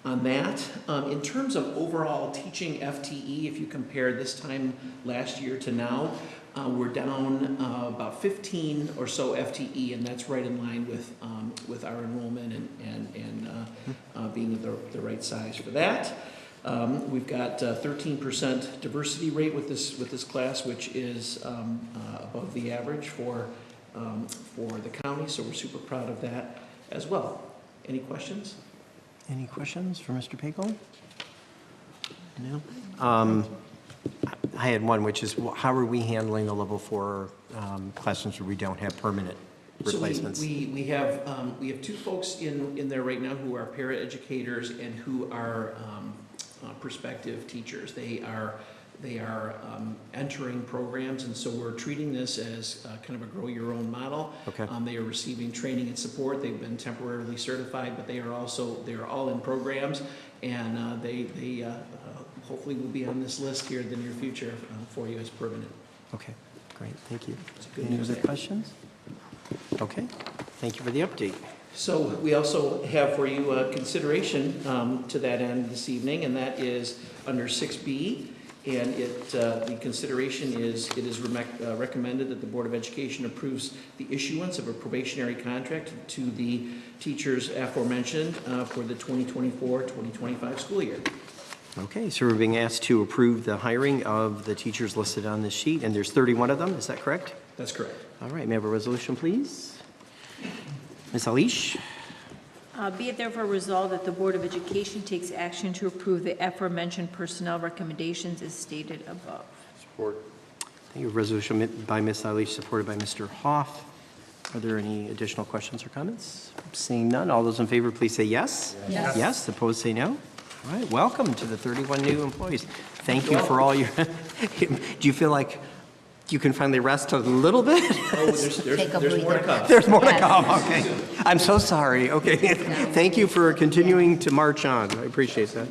[SPEAKER 15] on that. In terms of overall teaching FTE, if you compare this time last year to now, we're down about 15 or so FTE, and that's right in line with our enrollment and being the right size for that. We've got 13% diversity rate with this class, which is above the average for the county, so we're super proud of that as well. Any questions?
[SPEAKER 1] Any questions for Mr. Pagel? No? I had one, which is how are we handling the level 4 classrooms where we don't have permanent replacements?
[SPEAKER 15] So we have 2 folks in there right now who are paraeducators and who are prospective teachers. They are entering programs, and so we're treating this as kind of a grow-your-own model.
[SPEAKER 1] Okay.
[SPEAKER 15] They are receiving training and support. They've been temporarily certified, but they are all in programs, and they hopefully will be on this list here in the near future for you as permanent.
[SPEAKER 1] Okay, great, thank you.
[SPEAKER 15] good
[SPEAKER 1] Any
[SPEAKER 15] news
[SPEAKER 1] other
[SPEAKER 15] there.
[SPEAKER 1] questions? Okay, thank you for the update.
[SPEAKER 15] So we also have for you consideration to that end this evening, and that is under 6B. And the consideration is, it is recommended that the Board of Education approves the issuance of a probationary contract to the teachers aforementioned for the 2024-2025 school year.
[SPEAKER 1] Okay, so we're being asked to approve the hiring of the teachers listed on this sheet, and there's 31 of them, is that correct?
[SPEAKER 15] That's correct.
[SPEAKER 1] All right, may I have a resolution, please? Ms. Alish?
[SPEAKER 12] Be it therefore resolved that the Board of Education takes action to approve the aforementioned personnel recommendations as stated above.
[SPEAKER 14] Support.
[SPEAKER 1] Thank you. Resolution by Ms. Alish, supported by Mr. Hoff. Are there any additional questions or comments? Seeing none, all those in favor, please say yes.
[SPEAKER 11] Yes.
[SPEAKER 1] Yes, opposed, say no. All right, welcome to the 31 new employees. Thank you for all your, do you feel like you can finally rest a little bit?
[SPEAKER 15] Oh, there's
[SPEAKER 11] Take a
[SPEAKER 15] more to
[SPEAKER 11] breather.
[SPEAKER 15] come.
[SPEAKER 1] There's more to
[SPEAKER 11] Yes.
[SPEAKER 1] come, okay. I'm so sorry, okay. Thank you for continuing to march on, I appreciate that.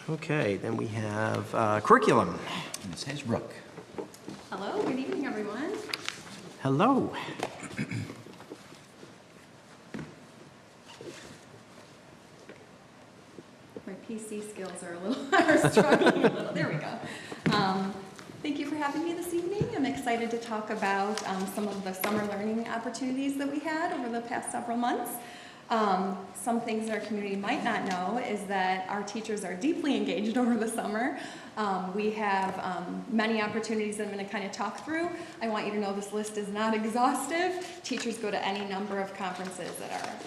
[SPEAKER 1] Okay, then we have curriculum.
[SPEAKER 2] Ms. Hasbrook.
[SPEAKER 16] Hello, good evening, everyone.
[SPEAKER 1] Hello.
[SPEAKER 16] My PC skills are a little, are struggling a little. There we go. Thank you for having me this evening. I'm excited to talk about some of the summer learning opportunities that we had over the past several months. Some things our community might not know is that our teachers are deeply engaged over the summer. We have many opportunities that I'm going to kind of talk through. I want you to know this list is not exhaustive. Teachers go to any number of conferences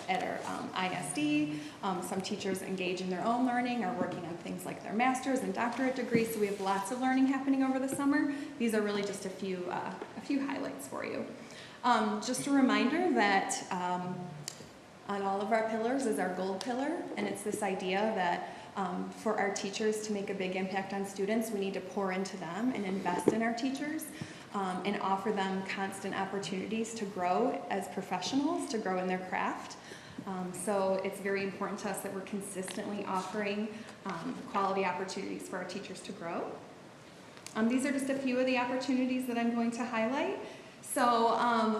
[SPEAKER 16] at our ISD. Some teachers engage in their own learning, are working on things like their master's and doctorate degrees, so we have lots of learning happening over the summer. These are really just a few highlights for you. Just a reminder that on all of our pillars is our gold pillar, and it's this idea that for our teachers to make a big impact on students, we need to pour into them and invest in our teachers and offer them constant opportunities to grow as professionals, to grow in their craft. So it's very important to us that we're consistently offering quality opportunities for our teachers to grow. These are just a few of the opportunities that I'm going to highlight. So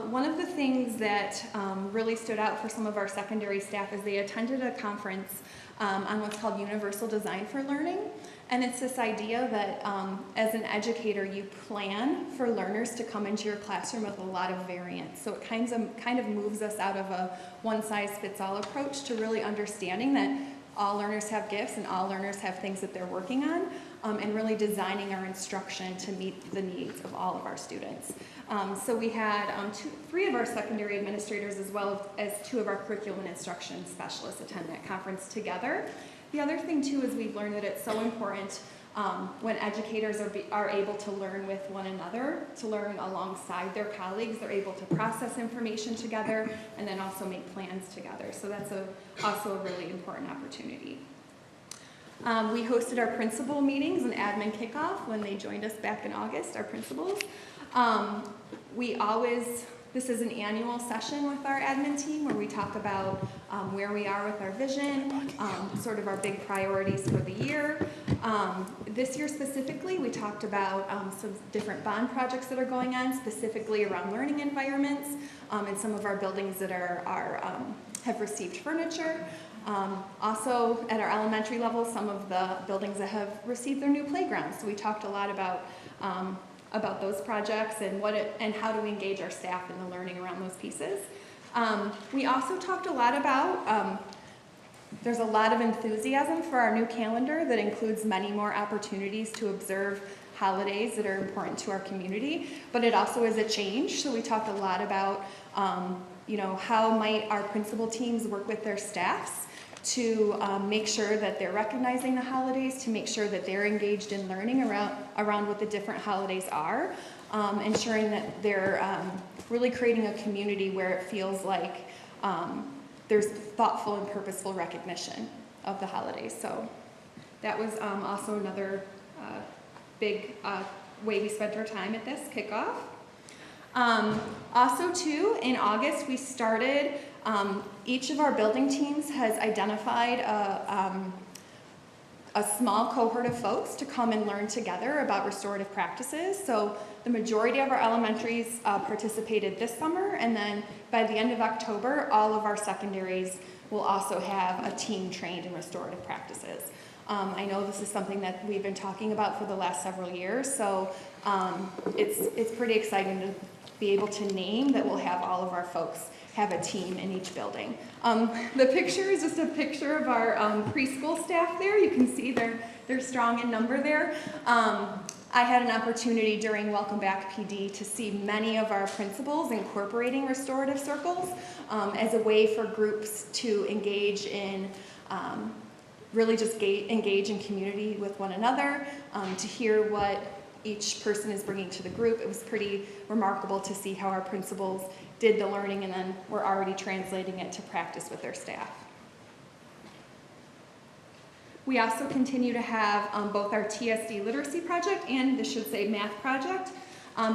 [SPEAKER 16] one of the things that really stood out for some of our secondary staff is they attended a conference on what's called Universal Design for Learning. And it's this idea that as an educator, you plan for learners to come into your classroom with a lot of variance. So it kind of moves us out of a one-size-fits-all approach to really understanding that all learners have gifts and all learners have things that they're working on, and really designing our instruction to meet the needs of all of our students. So we had three of our secondary administrators as well as two of our curriculum and instruction specialists attend that conference together. The other thing too is we've learned that it's so important when educators are able to learn with one another, to learn alongside their colleagues. They're able to process information together and then also make plans together. So that's also a really important opportunity. We hosted our principal meetings and admin kickoff when they joined us back in August, our principals. This is an annual session with our admin team where we talk about where we are with our vision, sort of our big priorities for the year. This year specifically, we talked about some different bond projects that are going on, specifically around learning environments, and some of our buildings that have received furniture. Also, at our elementary level, some of the buildings that have received their new playgrounds. So we talked a lot about those projects and how to engage our staff in the learning around those pieces. We also talked a lot about, there's a lot of enthusiasm for our new calendar that includes many more opportunities to observe holidays that are important to our community, but it also is a change. So we talked a lot about, how might our principal teams work with their staffs to make sure that they're recognizing the holidays, to make sure that they're engaged in learning around what the different holidays are, ensuring that they're really creating a community where it feels like there's thoughtful and purposeful recognition of the holidays. So that was also another big way we spent our time at this kickoff. Also too, in August, we started, each of our building teams has identified a small cohort of folks to come and learn together about restorative practices. So the majority of our elementaries participated this summer, and then by the end of October, all of our secondaries will also have a team trained in restorative practices. I know this is something that we've been talking about for the last several years, so it's pretty exciting to be able to name that we'll have all of our folks have a team in each building. The picture is just a picture of our preschool staff there. You can see they're strong in number there. I had an opportunity during Welcome Back PD to see many of our principals incorporating restorative circles as a way for groups to engage in really just engage in community with one another, to hear what each person is bringing to the group. It was pretty remarkable to see how our principals did the learning and then were already translating it to practice with their staff. We also continue to have both our TSD literacy project and, this should say, math project,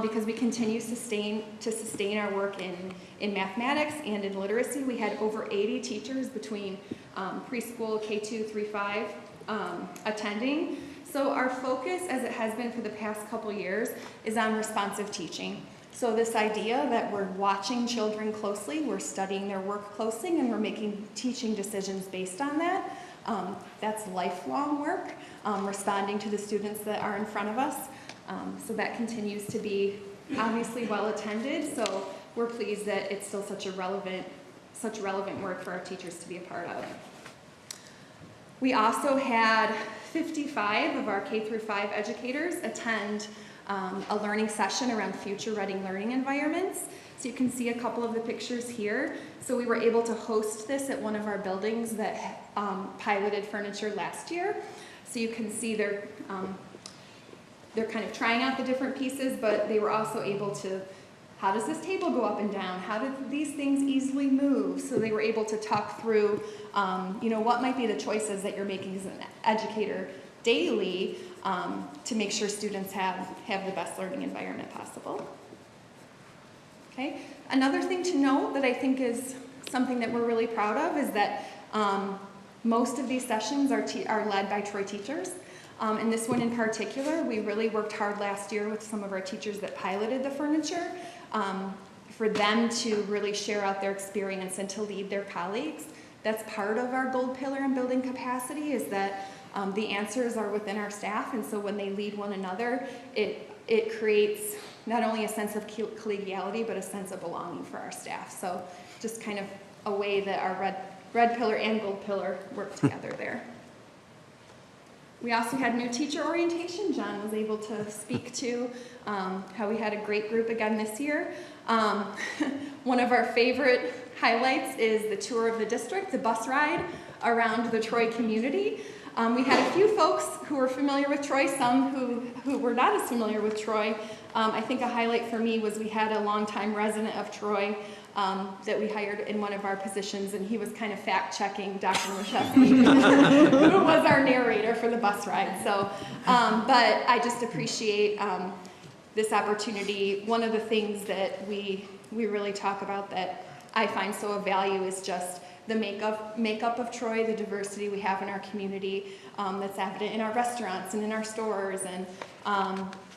[SPEAKER 16] because we continue to sustain our work in mathematics and in literacy. We had over 80 teachers between preschool, K2, 3, 5 attending. So our focus, as it has been for the past couple years, is on responsive teaching. So this idea that we're watching children closely, we're studying their work closely, and we're making teaching decisions based on that. That's lifelong work, responding to the students that are in front of us. So that continues to be obviously well attended. So we're pleased that it's still such relevant work for our teachers to be a part of. We also had 55 of our K through 5 educators attend a learning session around future-ready learning environments. So you can see a couple of the pictures here. So we were able to host this at one of our buildings that piloted furniture last year. So you can see they're kind of trying out the different pieces, but they were also able to, how does this table go up and down? How do these things easily move? So they were able to talk through, what might be the choices that you're making as an educator daily to make sure students have the best learning environment possible. Okay. Another thing to note that I think is something that we're really proud of is that most of these sessions are led by Troy teachers. And this one in particular, we really worked hard last year with some of our teachers that piloted the furniture for them to really share out their experience and to lead their colleagues. That's part of our gold pillar in building capacity, is that the answers are within our staff, and so when they lead one another, it creates not only a sense of collegiality, but a sense of belonging for our staff. So just kind of a way that our red pillar and gold pillar work together there. We also had new teacher orientation. John was able to speak to how we had a great group again this year. One of our favorite highlights is the tour of the district, the bus ride around the Troy community. We had a few folks who were familiar with Troy, some who were not as familiar with Troy. I think a highlight for me was we had a longtime resident of Troy that we hired in one of our positions, and he was kind of fact-checking Dr. Machewski, who was our narrator for the bus ride. So, but I just appreciate this opportunity. One of the things that we really talk about that I find so of value is just the makeup of Troy, the diversity we have in our community that's evident in our restaurants and in our stores, and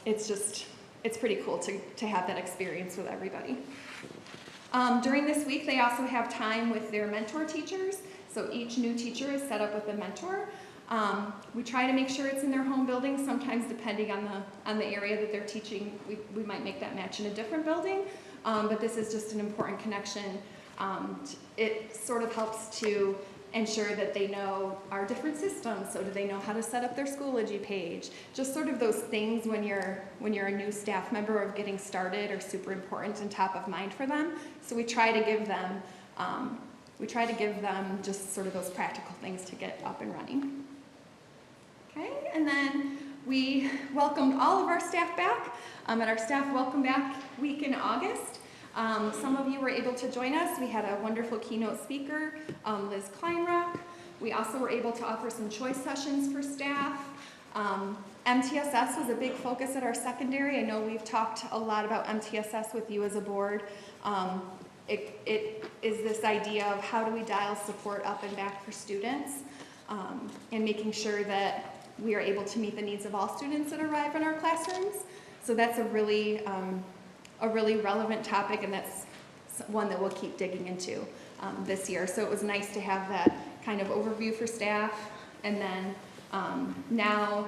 [SPEAKER 16] it's pretty cool to have that experience with everybody. During this week, they also have time with their mentor teachers. So each new teacher is set up with a mentor. We try to make sure it's in their home building. Sometimes, depending on the area that they're teaching, we might make that match in a different building. But this is just an important connection. It sort of helps to ensure that they know our different systems. So do they know how to set up their Schoology page? Just sort of those things when you're a new staff member or getting started are super important and top of mind for them. So we try to give them just sort of those practical things to get up and running. Okay, and then we welcomed all of our staff back at our staff welcome back week in August. Some of you were able to join us. We had a wonderful keynote speaker, Liz Kleinrock. We also were able to offer some choice sessions for staff. MTSS was a big focus at our secondary. I know we've talked a lot about MTSS with you as a board. It is this idea of how do we dial support up and back for students, and making sure that we are able to meet the needs of all students that arrive in our classrooms. So that's a really relevant topic, and that's one that we'll keep digging into this year. So it was nice to have that kind of overview for staff, and then now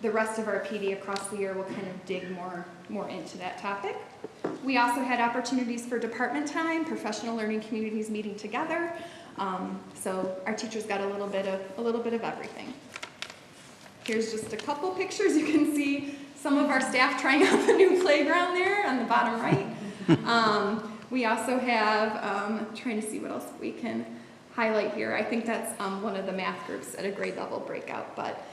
[SPEAKER 16] the rest of our PD across the year will kind of dig more into that topic. We also had opportunities for department time, professional learning communities meeting together. So our teachers got a little bit of everything. Here's just a couple pictures. You can see some of our staff trying out the new playground there on the bottom right. We also have, trying to see what else we can highlight here. I think that's one of the math groups at a grade level breakout, but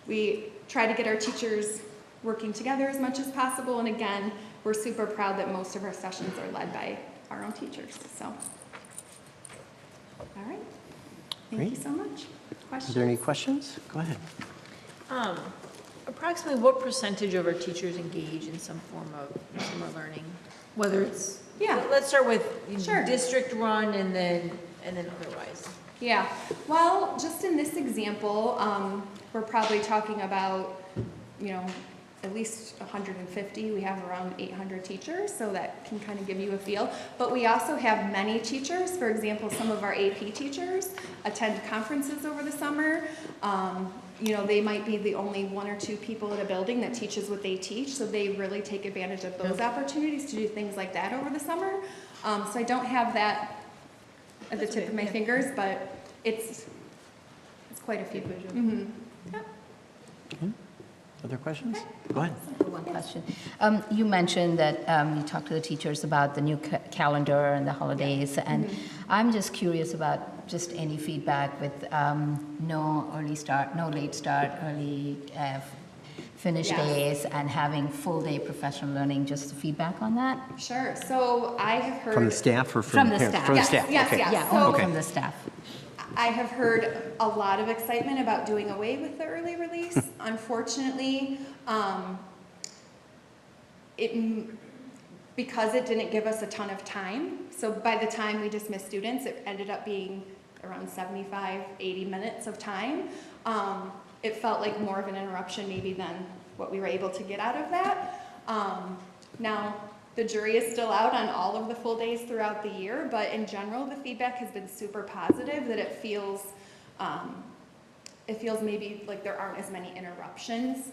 [SPEAKER 16] we try to get our teachers working together as much as possible, and again, we're super proud that most of our sessions are led by our own teachers. So, all right, thank you so much. Questions?
[SPEAKER 1] Are there any questions? Go ahead.
[SPEAKER 12] Approximately what percentage of our teachers engage in some form of summer learning? Whether it's, let's start with district run and then otherwise.
[SPEAKER 16] Yeah, well, just in this example, we're probably talking about, at least 150. We have around 800 teachers, so that can kind of give you a feel. But we also have many teachers. For example, some of our AP teachers attend conferences over the summer. They might be the only one or two people at a building that teaches what they teach, so they really take advantage of those opportunities to do things like that over the summer. So I don't have that at the tip of my fingers, but it's quite a few. Mm-hmm. Yeah.
[SPEAKER 1] Okay. Other questions? Go ahead.
[SPEAKER 11] One question. You mentioned that you talked to the teachers about the new calendar and the holidays, and I'm just curious about just any feedback with no early start, no late start, early finish days, and having full day professional learning. Just feedback on that?
[SPEAKER 16] Sure. So I have heard
[SPEAKER 1] From the staff or from
[SPEAKER 11] the staff?
[SPEAKER 1] From the
[SPEAKER 11] Yes,
[SPEAKER 1] staff.
[SPEAKER 16] yes,
[SPEAKER 1] okay.
[SPEAKER 16] yes.
[SPEAKER 11] Yeah,
[SPEAKER 16] So-
[SPEAKER 11] only from the staff.
[SPEAKER 16] I have heard a lot of excitement about doing away with the early release. Unfortunately, because it didn't give us a ton of time, so by the time we dismissed students, it ended up being around 75, 80 minutes of time. It felt like more of an interruption maybe than what we were able to get out of that. Now, the jury is still out on all of the full days throughout the year, but in general, the feedback has been super positive, that it feels maybe like there aren't as many interruptions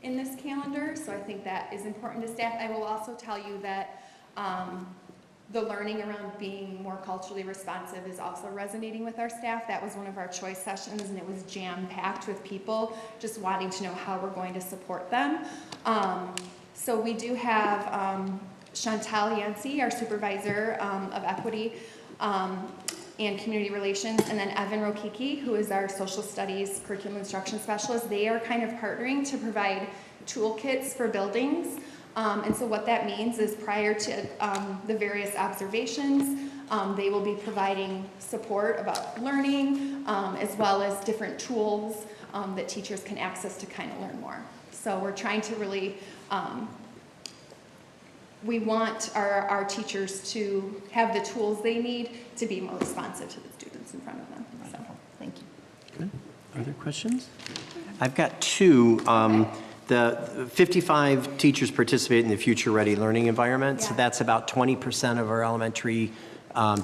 [SPEAKER 16] in this calendar, so I think that is important to staff. I will also tell you that the learning around being more culturally responsive is also resonating with our staff. That was one of our choice sessions, and it was jam-packed with people just wanting to know how we're going to support them. So we do have Chantal Yancey, our supervisor of equity and community relations, and then Evan Rokiki, who is our social studies curriculum instruction specialist. They are kind of partnering to provide toolkits for buildings. And so what that means is prior to the various observations, they will be providing support about learning, as well as different tools that teachers can access to kind of learn more. So we're trying to really, we want our teachers to have the tools they need to be more responsive to the students in front of them. So,
[SPEAKER 11] thank you.
[SPEAKER 1] Good. Other questions? I've got two. The 55 teachers participate in the Future Ready Learning Environment, so that's about 20% of our elementary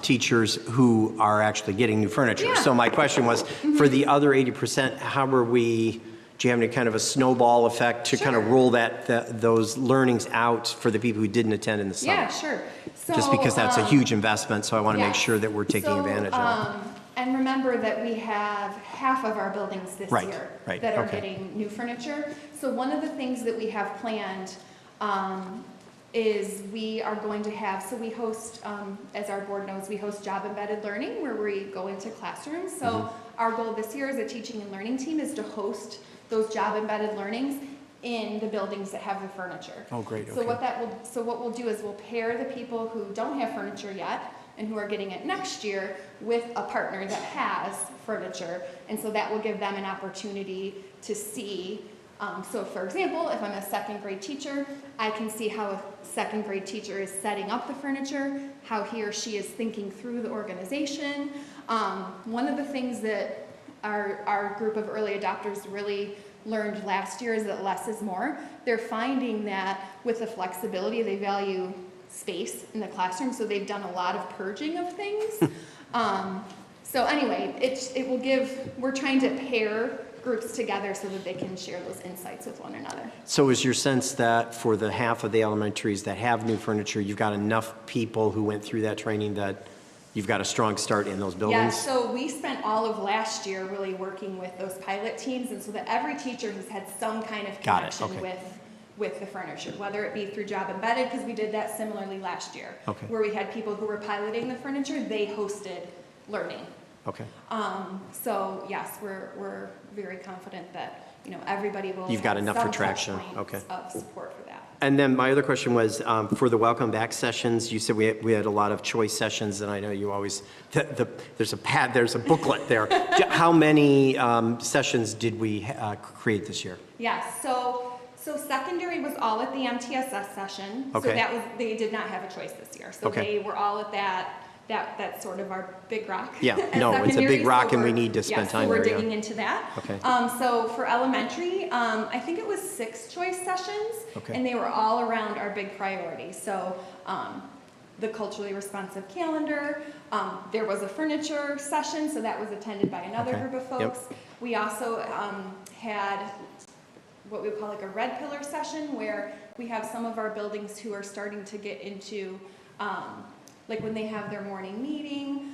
[SPEAKER 1] teachers who are actually getting new furniture. So my question was, for the other 80%, how are we, do you have any kind of a snowball effect to kind of roll those learnings out for the people who didn't attend in the summer?
[SPEAKER 16] Yeah, sure. So,
[SPEAKER 1] just because that's a huge investment, so I want to make sure that we're taking advantage of it.
[SPEAKER 16] And remember that we have half of our buildings this year that are getting new furniture. So one of the things that we have planned is we are going to have, so we host, as our board knows, we host job embedded learning where we go into classrooms. So our goal this year as a teaching and learning team is to host those job embedded learnings in the buildings that have the furniture.
[SPEAKER 1] Oh, great,
[SPEAKER 16] So
[SPEAKER 1] okay.
[SPEAKER 16] what we'll do is we'll pair the people who don't have furniture yet and who are getting it next year with a partner that has furniture. And so that will give them an opportunity to see. So for example, if I'm a second grade teacher, I can see how a second grade teacher is setting up the furniture, how he or she is thinking through the organization. One of the things that our group of early adopters really learned last year is that less is more. They're finding that with the flexibility, they value space in the classroom, so they've done a lot of purging of things. So anyway, it will give, we're trying to pair groups together so that they can share those insights with one another.
[SPEAKER 1] So is your sense that for the half of the elementaries that have new furniture, you've got enough people who went through that training that you've got a strong start in those buildings?
[SPEAKER 16] Yeah, so we spent all of last year really working with those pilot teams, and so that every teacher has had some kind of connection with the furniture, whether it be through Job Embedded, because we did that similarly last year, where we had people who were piloting the furniture, they hosted learning.
[SPEAKER 1] Okay.
[SPEAKER 16] So yes, we're very confident that everybody will.
[SPEAKER 1] You've got
[SPEAKER 16] have
[SPEAKER 1] enough
[SPEAKER 16] some
[SPEAKER 1] for traction.
[SPEAKER 16] touch points
[SPEAKER 1] Okay.
[SPEAKER 16] of support for that.
[SPEAKER 1] And then my other question was, for the welcome back sessions, you said we had a lot of choice sessions, and I know you always, there's a booklet there. How many sessions did we create this year?
[SPEAKER 16] Yes, so secondary was all at the MTSS session.
[SPEAKER 1] Okay.
[SPEAKER 16] So they did not have a choice this year. So they were all at that's sort of our big rock.
[SPEAKER 1] Yeah, no, it's a big rock, and we need to spend time
[SPEAKER 16] there.
[SPEAKER 1] there.
[SPEAKER 16] So we're digging into that.
[SPEAKER 1] Okay.
[SPEAKER 16] So for elementary, I think it was 6 choice sessions, and they were all around our big priorities. So the culturally responsive calendar, there was a furniture session, so that was attended by another group of folks. Yep. We also had what we call like a red pillar session, where we have some of our buildings who are starting to get into like when they have their morning meeting,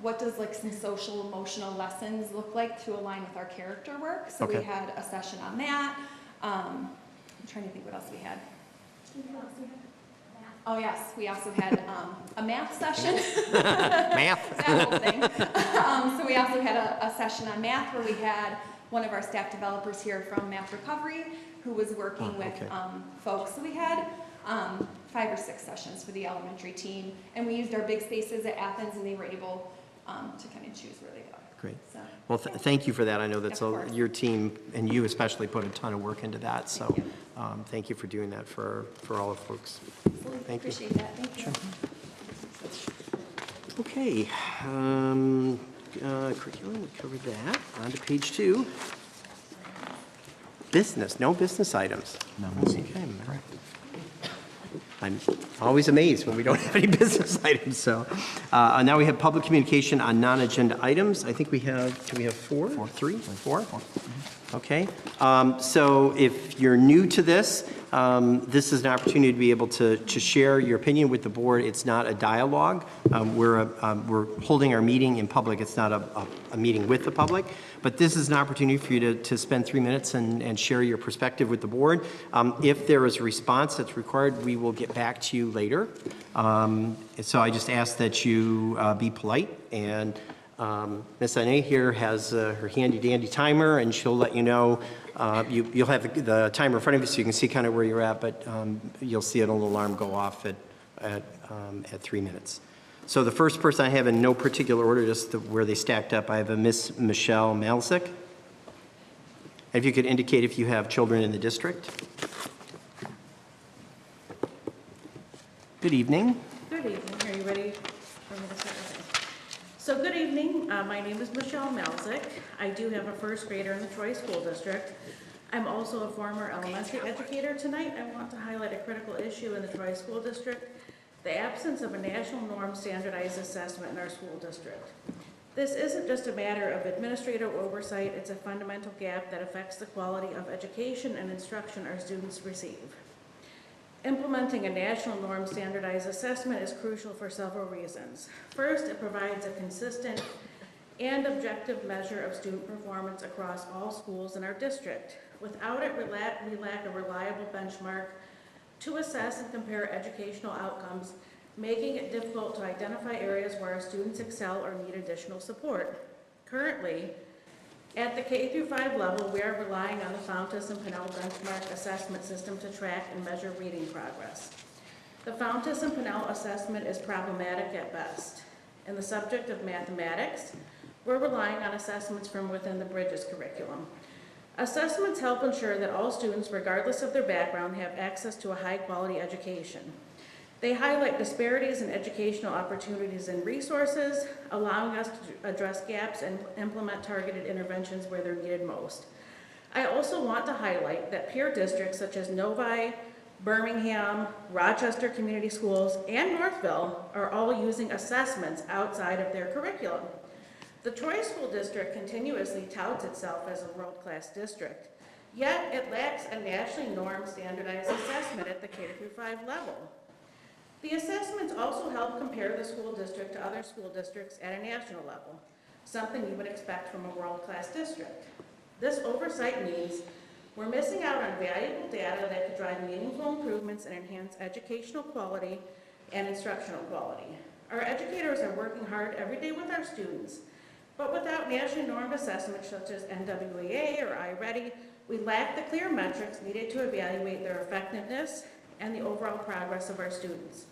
[SPEAKER 16] what does like some social emotional lessons look like to align with our character work? So we had a session on that. I'm trying to think what else we had. Oh yes, we also had a math session.
[SPEAKER 1] Math?
[SPEAKER 16] That whole thing. So we also had a session on math where we had one of our staff developers here from Math Recovery who was working with folks. So we had 5 or 6 sessions for the elementary team, and we used our big spaces at Athens, and they were able to kind of choose where they go.
[SPEAKER 1] Great.
[SPEAKER 16] So,
[SPEAKER 1] well, thank you for that. I know that's your team, and you especially, put a ton of work into that. So thank you for doing that for all the folks. Thank you.
[SPEAKER 16] Appreciate that. Thank you.
[SPEAKER 1] Sure. Okay. Curriculum, we covered that. On to page 2. Business, no business items.
[SPEAKER 9] No.
[SPEAKER 1] Okay. I'm always amazed when we don't have any business items. So now we have public communication on non-agenda items. I think we have, do we have 4? 3? 4? Okay. So if you're new to this, this is an opportunity to be able to share your opinion with the board. It's not a dialogue. We're holding our meeting in public. It's not a meeting with the public. But this is an opportunity for you to spend 3 minutes and share your perspective with the board. If there is a response that's required, we will get back to you later. So I just ask that you be polite. And Ms. Ine here has her handy-dandy timer, and she'll let you know. You'll have the timer in front of you so you can see kind of where you're at, but you'll see an alarm go off at 3 minutes. So the first person I have in no particular order, just where they stacked up, I have a Miss Michelle Malzik. If you could indicate if you have children in the district. Good evening.
[SPEAKER 17] Good evening. Are you ready for me to start? Okay. So good evening. My name is Michelle Malzik. I do have a first grader in the Troy School District. I'm also a former elementary educator. Tonight, I want to highlight a critical issue in the Troy School District: the absence of a national norm standardized assessment in our school district. This isn't just a matter of administrative oversight, it's a fundamental gap that affects the quality of education and instruction our students receive. Implementing a national norm standardized assessment is crucial for several reasons. First, it provides a consistent and objective measure of student performance across all schools in our district. Without it, we lack a reliable benchmark to assess and compare educational outcomes, making it difficult to identify areas where our students excel or need additional support. Currently, At the K through 5 level, we are relying on the Fountas and Pinnell benchmark assessment system to track and measure reading progress. The Fountas and Pinnell assessment is problematic at best. In the subject of mathematics, we're relying on assessments from within the Bridges curriculum. Assessments help ensure that all students, regardless of their background, have access to a high-quality education. They highlight disparities in educational opportunities and resources, allowing us to address gaps and implement targeted interventions where they're needed most. I also want to highlight that peer districts such as Novi, Birmingham, Rochester Community Schools, and Northville are all using assessments outside of their curriculum. The Troy School District continuously touts itself as a world-class district, yet it lacks a nationally normed standardized assessment at the K-5 level. The assessments also help compare the school district to other school districts at a national level, something you would expect from a world-class district. This oversight means we're missing out on valuable data that could drive meaningful improvements and enhance educational quality and instructional quality. Our educators are working hard every day with our students, but without nationally normed assessments such as NWEA or iReady, we lack the clear metrics needed to evaluate their effectiveness and the overall progress of our students.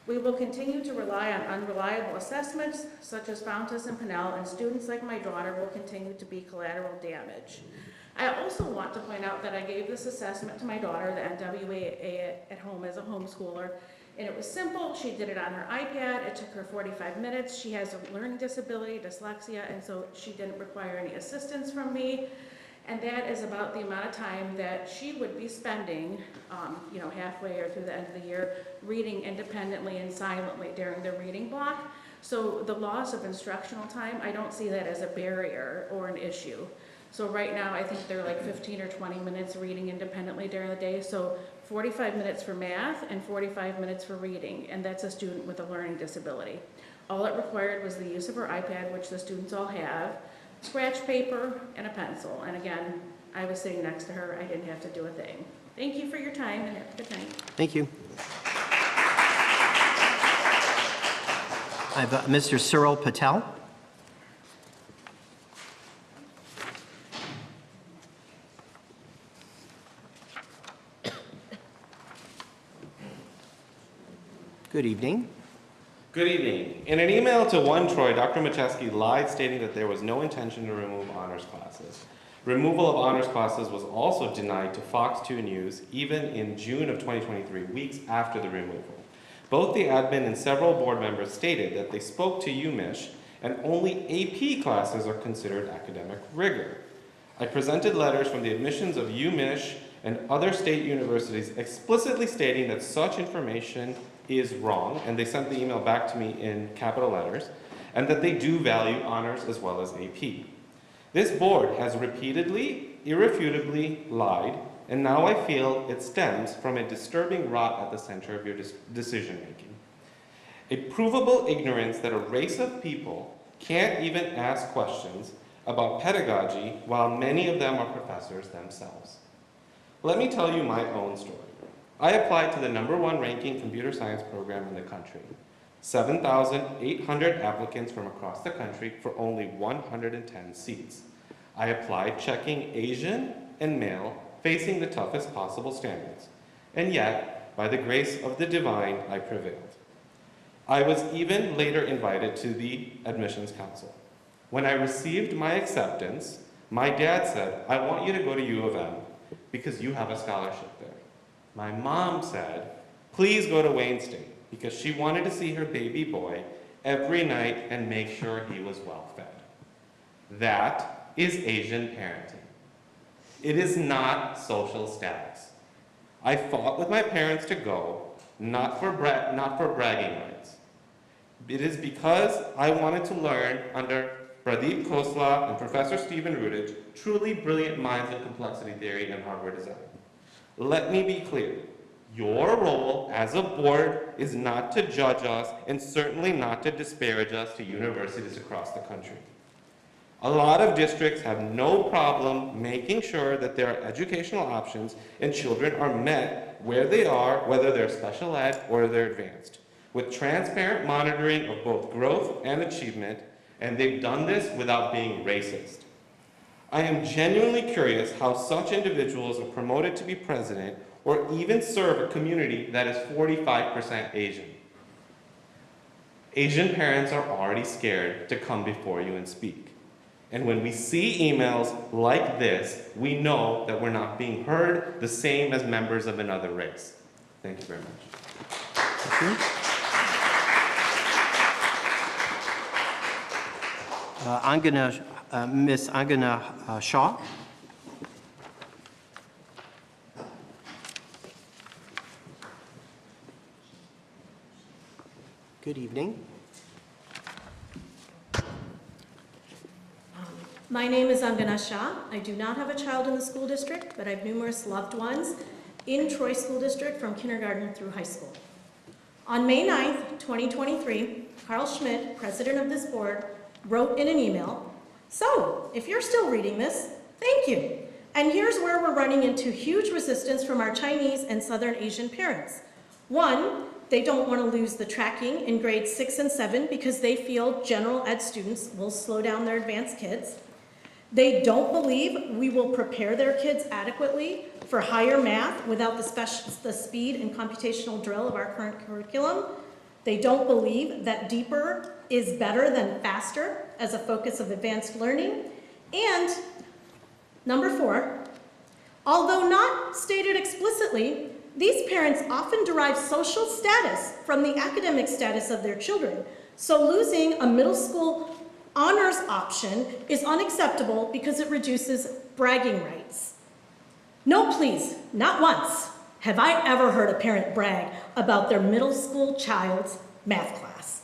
[SPEAKER 17] We will continue to rely on unreliable assessments such as Fountas and Pinnell, and students like my daughter will continue to be collateral damage. I also want to point out that I gave this assessment to my daughter, the NWEA, at home as a homeschooler, and it was simple. She did it on her iPad. It took her 45 minutes. She has a learning disability, dyslexia, and so she didn't require any assistance from me. And that is about the amount of time that she would be spending, halfway or through the end of the year, reading independently and silently during the reading block. So the loss of instructional time, I don't see that as a barrier or an issue. So right now, I think they're like 15 or 20 minutes reading independently during the day. So 45 minutes for math and 45 minutes for reading, and that's a student with a learning disability. All it required was the use of her iPad, which the students all have, scratch paper, and a pencil. And again, I was sitting next to her. I didn't have to do a thing. Thank you for your time, and have a good night.
[SPEAKER 1] Thank you. I have Mr. Cyril Patel. Good evening.
[SPEAKER 18] Good evening. In an email to One Troy, Dr. Macheski lied stating that there was no intention to remove honors classes. Removal of honors classes was also denied to Fox 2 News even in June of 2023, weeks after the removal. Both the admin and several board members stated that they spoke to UMich and only AP classes are considered academic rigor. I presented letters from the admissions of UMich and other state universities explicitly stating that such information is wrong, and they sent the email back to me in capital letters, and that they do value honors as well as AP. This board has repeatedly, irrefutably lied, and now I feel it stems from a disturbing rot at the center of your decision making. A provable ignorance that a race of people can't even ask questions about pedagogy while many of them are professors themselves. Let me tell you my own story. I applied to the #1 ranking computer science program in the country. 7,800 applicants from across the country for only 110 seats. I applied checking Asian and male, facing the toughest possible standards. And yet, by the grace of the divine, I prevailed. I was even later invited to the admissions council. When I received my acceptance, my dad said, "I want you to go to U of M because you have a scholarship there." My mom said, "Please go to Wayne State," because she wanted to see her baby boy every night and make sure he was well fed. That is Asian parenting. It is not social status. I fought with my parents to go, not for bragging rights. It is because I wanted to learn under Pradeep Khosla and Professor Stephen Rudich, truly brilliant minds in complexity theory and hardware design. Let me be clear. Your role as a board is not to judge us and certainly not to disparage us to universities across the country. A lot of districts have no problem making sure that there are educational options and children are met where they are, whether they're special ed or they're advanced, with transparent monitoring of both growth and achievement, and they've done this without being racist. I am genuinely curious how such individuals are promoted to be president or even serve a community that is 45% Asian. Asian parents are already scared to come before you and speak. And when we see emails like this, we know that we're not being heard the same as members of another race. Thank you very much.
[SPEAKER 1] Thank you. Miss Angana Shaw. Good evening.
[SPEAKER 19] My name is Angana Shah. I do not have a child in the school district, but I have numerous loved ones in Troy School District from kindergarten through high school. On May 9th, 2023, Carl Schmidt, president of this board, wrote in an email, "So, if you're still reading this, thank you. And here's where we're running into huge resistance from our Chinese and Southern Asian parents. One, they don't want to lose the tracking in grades 6 and 7 because they feel general ed students will slow down their advanced kids. They don't believe we will prepare their kids adequately for higher math without the speed and computational drill of our current curriculum. They don't believe that deeper is better than faster as a focus of advanced learning. And number 4, although not stated explicitly, these parents often derive social status from the academic status of their children. So losing a middle school honors option is unacceptable because it reduces bragging rights. No, please, not once have I ever heard a parent brag about their middle school child's math class."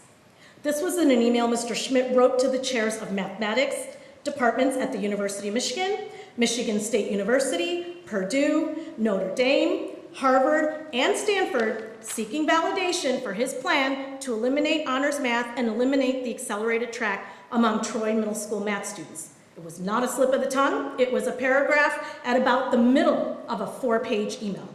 [SPEAKER 19] This was in an email Mr. Schmidt wrote to the chairs of mathematics departments at the University of Michigan, Michigan State University, Purdue, Notre Dame, Harvard, and Stanford, seeking validation for his plan to eliminate honors math and eliminate the accelerated track among Troy middle school math students. It was not a slip of the tongue. It was a paragraph at about the middle of a 4-page email.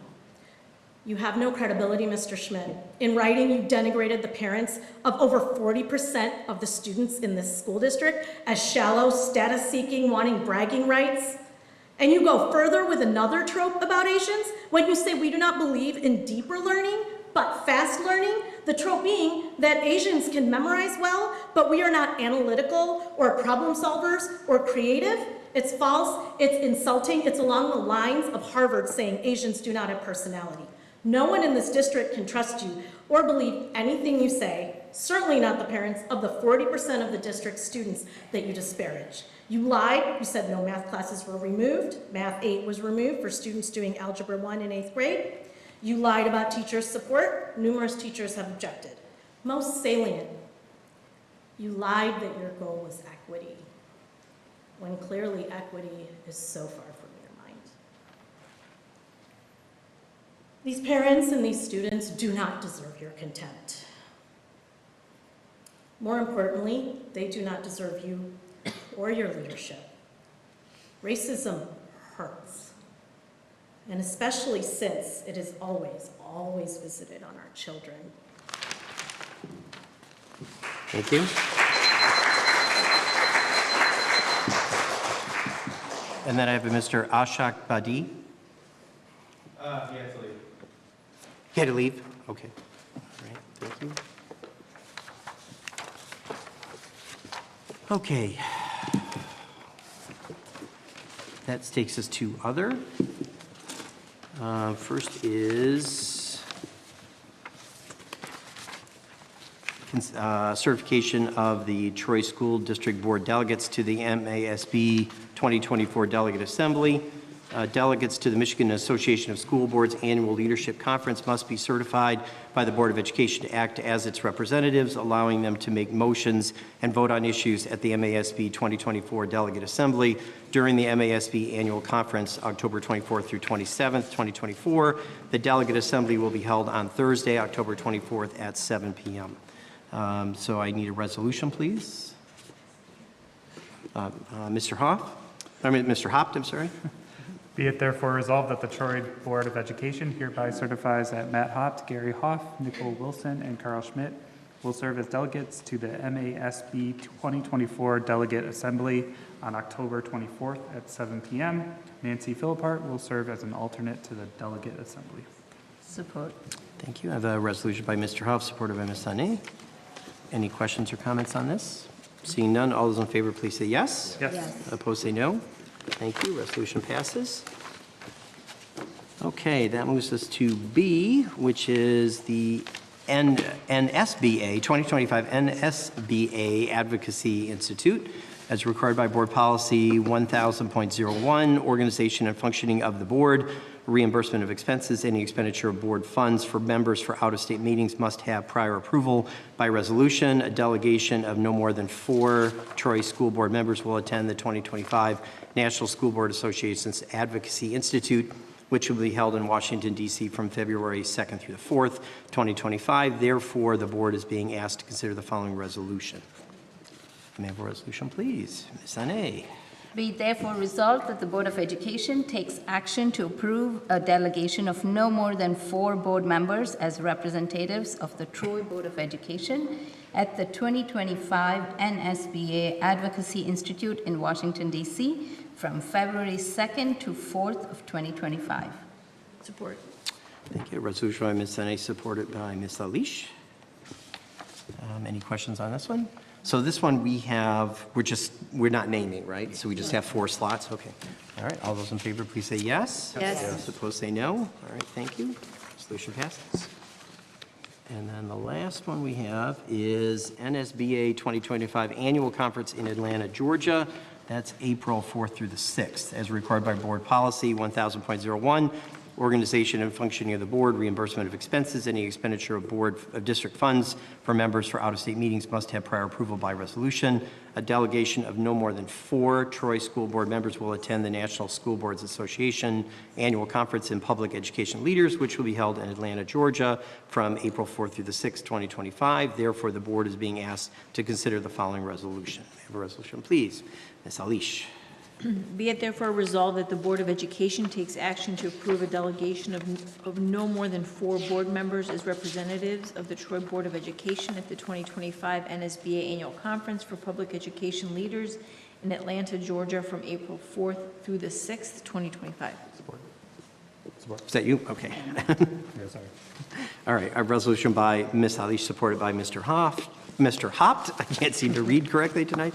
[SPEAKER 19] You have no credibility, Mr. Schmidt. In writing, you denigrated the parents of over 40% of the students in this school district as shallow, status-seeking, wanting bragging rights. And you go further with another trope about Asians when you say we do not believe in deeper learning, but fast learning, the trope being that Asians can memorize well, but we are not analytical or problem solvers or creative. It's false, it's insulting, it's along the lines of Harvard saying Asians do not have personality. No one in this district can trust you or believe anything you say, certainly not the parents of the 40% of the district's students that you disparage. You lied, you said no math classes were removed. Math 8 was removed for students doing Algebra 1 in 8th grade. You lied about teacher support. Numerous teachers have objected. Most salient, you lied that your goal was equity, when clearly equity is so far from your mind. These parents and these students do not deserve your contempt. More importantly, they do not deserve you or your leadership. Racism hurts, and especially since it is always visited on our children.
[SPEAKER 1] Thank you. And then I have a Mr. Ashok Badi.
[SPEAKER 18] He has to leave.
[SPEAKER 1] He had to leave? Okay. All right, thank you. Okay. That takes us to other. First is certification of the Troy School District Board delegates to the MASB 2024 Delegate Assembly. Delegates to the Michigan Association of School Boards Annual Leadership Conference must be certified by the Board of Education to act as its representatives, allowing them to make motions and vote on issues at the MASB 2024 Delegate Assembly during the MASB Annual Conference, October 24th through 27th, 2024. The Delegate Assembly will be held on Thursday, October 24th at 7 p.m. So I need a resolution, please. Mr. Hopt, I'm sorry.
[SPEAKER 20] Be it therefore resolved that the Troy Board of Education hereby certifies that Matt Hopt, Gary Hoff, Nicole Wilson, and Carl Schmidt will serve as delegates to the MASB 2024 Delegate Assembly on October 24th at 7 p.m. Nancy Philippart will serve as an alternate to the Delegate Assembly.
[SPEAKER 11] Support.
[SPEAKER 1] Thank you. I have a resolution by Mr. Huff, supported by Ms. Sané. Any questions or comments on this? Seeing none, all those in favor, please say yes.
[SPEAKER 20] Yes.
[SPEAKER 1] Opposed, say no. Thank you. Resolution passes. Okay, that moves us to B, which is the NSBA, 2025 NSBA Advocacy Institute, as required by Board Policy 1000.01, organization and functioning of the board, reimbursement of expenses. Any expenditure of board funds for members for out-of-state meetings must have prior approval by resolution. A delegation of no more than 4 Troy School Board members will attend the 2025 National School Board Association's Advocacy Institute, which will be held in Washington, D.C. from February 2nd through the 4th, 2025. Therefore, the board is being asked to consider the following resolution. May I have a resolution, please? Ms. Sané.
[SPEAKER 11] Be it therefore resolved that the Board of Education takes action to approve a delegation of no more than 4 board members as representatives of the Troy Board of Education at the 2025 NSBA Advocacy Institute in Washington, D.C. from February 2nd to 4th of 2025.
[SPEAKER 12] Support.
[SPEAKER 1] Thank you. Resolution by Ms. Sané, supported by Ms. Alish. Any questions on this one? So this one we're not naming, right? So we just have 4 slots? Okay. All right. All those in favor, please say yes.
[SPEAKER 12] Yes.
[SPEAKER 1] Opposed, say no. All right. Thank you. Resolution passes. And then the last one we have is NSBA 2025 Annual Conference in Atlanta, Georgia. That's April 4th through the 6th, as required by Board Policy 1000.01, organization and functioning of the board, reimbursement of expenses. Any expenditure of district funds for members for out-of-state meetings must have prior approval by resolution. A delegation of no more than 4 Troy School Board members will attend the National School Boards Association Annual Conference in Public Education Leaders, which will be held in Atlanta, Georgia, from April 4th through the 6th, 2025. Therefore, the board is being asked to consider the following resolution. May I have a resolution, please? Ms. Alish.
[SPEAKER 12] Be it therefore resolved that the Board of Education takes action to approve a delegation of no more than 4 board members as representatives of the Troy Board of Education at the 2025 NSBA Annual Conference for Public Education Leaders in Atlanta, Georgia, from April 4th through the 6th, 2025.
[SPEAKER 1] Support. Is that you? Okay. Sorry. All right. A resolution by Ms. Alish, supported by Mr. Hoff. Mr. Hopt, I can't seem to read correctly tonight.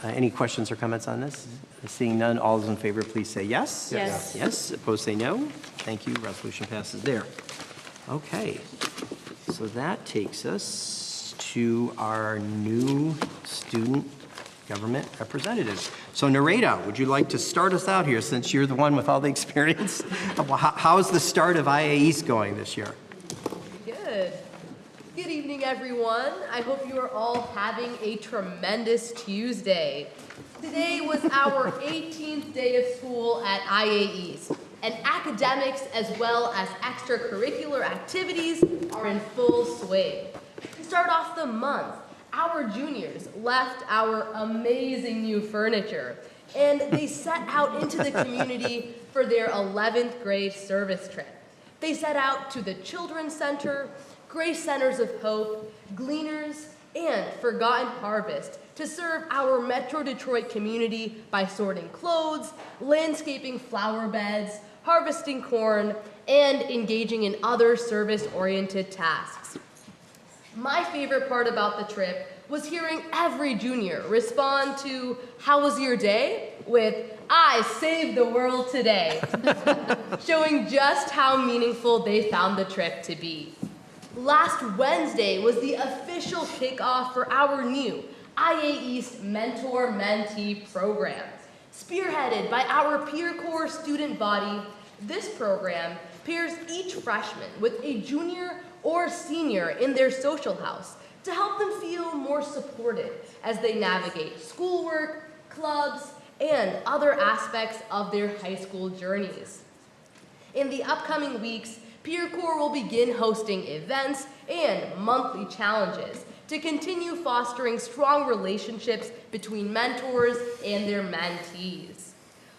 [SPEAKER 1] Any questions or comments on this? Seeing none, all those in favor, please say yes.
[SPEAKER 12] Yes.
[SPEAKER 1] Yes. Opposed, say no. Thank you. Resolution passes there. Okay. So that takes us to our new student government representatives. So Nareda, would you like to start us out here since you're the one with all the experience? How's the start of IA East going this year?
[SPEAKER 21] Good. Good evening, everyone. I hope you are all having a tremendous Tuesday. Today was our 18th day of school at IA East, and academics as well as extracurricular activities are in full swing. To start off the month, our juniors left our amazing new furniture, and they set out into the community for their 11th grade service trip. They set out to the Children's Center, Grace Centers of Hope, Gleaners, and Forgotten Harvest to serve our Metro Detroit community by sorting clothes, landscaping flower beds, harvesting corn, and engaging in other service-oriented tasks. My favorite part about the trip was hearing every junior respond to "How was your day?" with "I saved the world today," showing just how meaningful they found the trip to be. Last Wednesday was the official kickoff for our new IA East Mentor-Mentee program. Spearheaded by our Peer Corps student body, this program pairs each freshman with a junior or senior in their social house to help them feel more supported as they navigate schoolwork, clubs, and other aspects of their high school journeys. In the upcoming weeks, Peer Corps will begin hosting events and monthly challenges to continue fostering strong relationships between mentors and their mentees.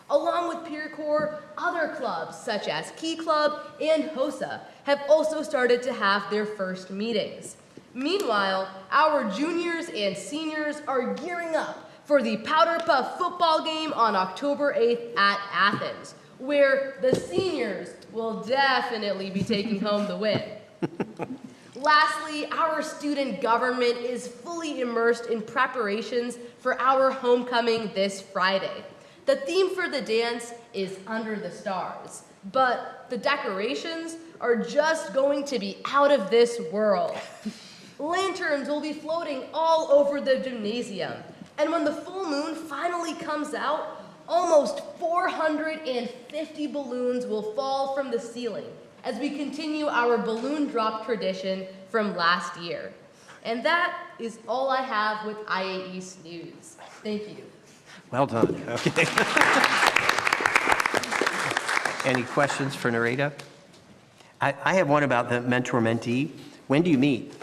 [SPEAKER 21] Along with Peer Corps, other clubs such as Key Club and HOSA have also started to have their first meetings. Meanwhile, our juniors and seniors are gearing up for the Powder Puff football game on October 8th at Athens, where the seniors will definitely be taking home the win. Lastly, our student government is fully immersed in preparations for our homecoming this Friday. The theme for the dance is Under the Stars, but the decorations are just going to be out of this world. Lanterns will be floating all over the gymnasium, and when the full moon finally comes out, almost 450 balloons will fall from the ceiling as we continue our balloon drop tradition from last year. And that is all I have with IA East News. Thank you.
[SPEAKER 1] Well done. Okay. Any questions for Narita? I have one about the mentor-mentee. When do you meet?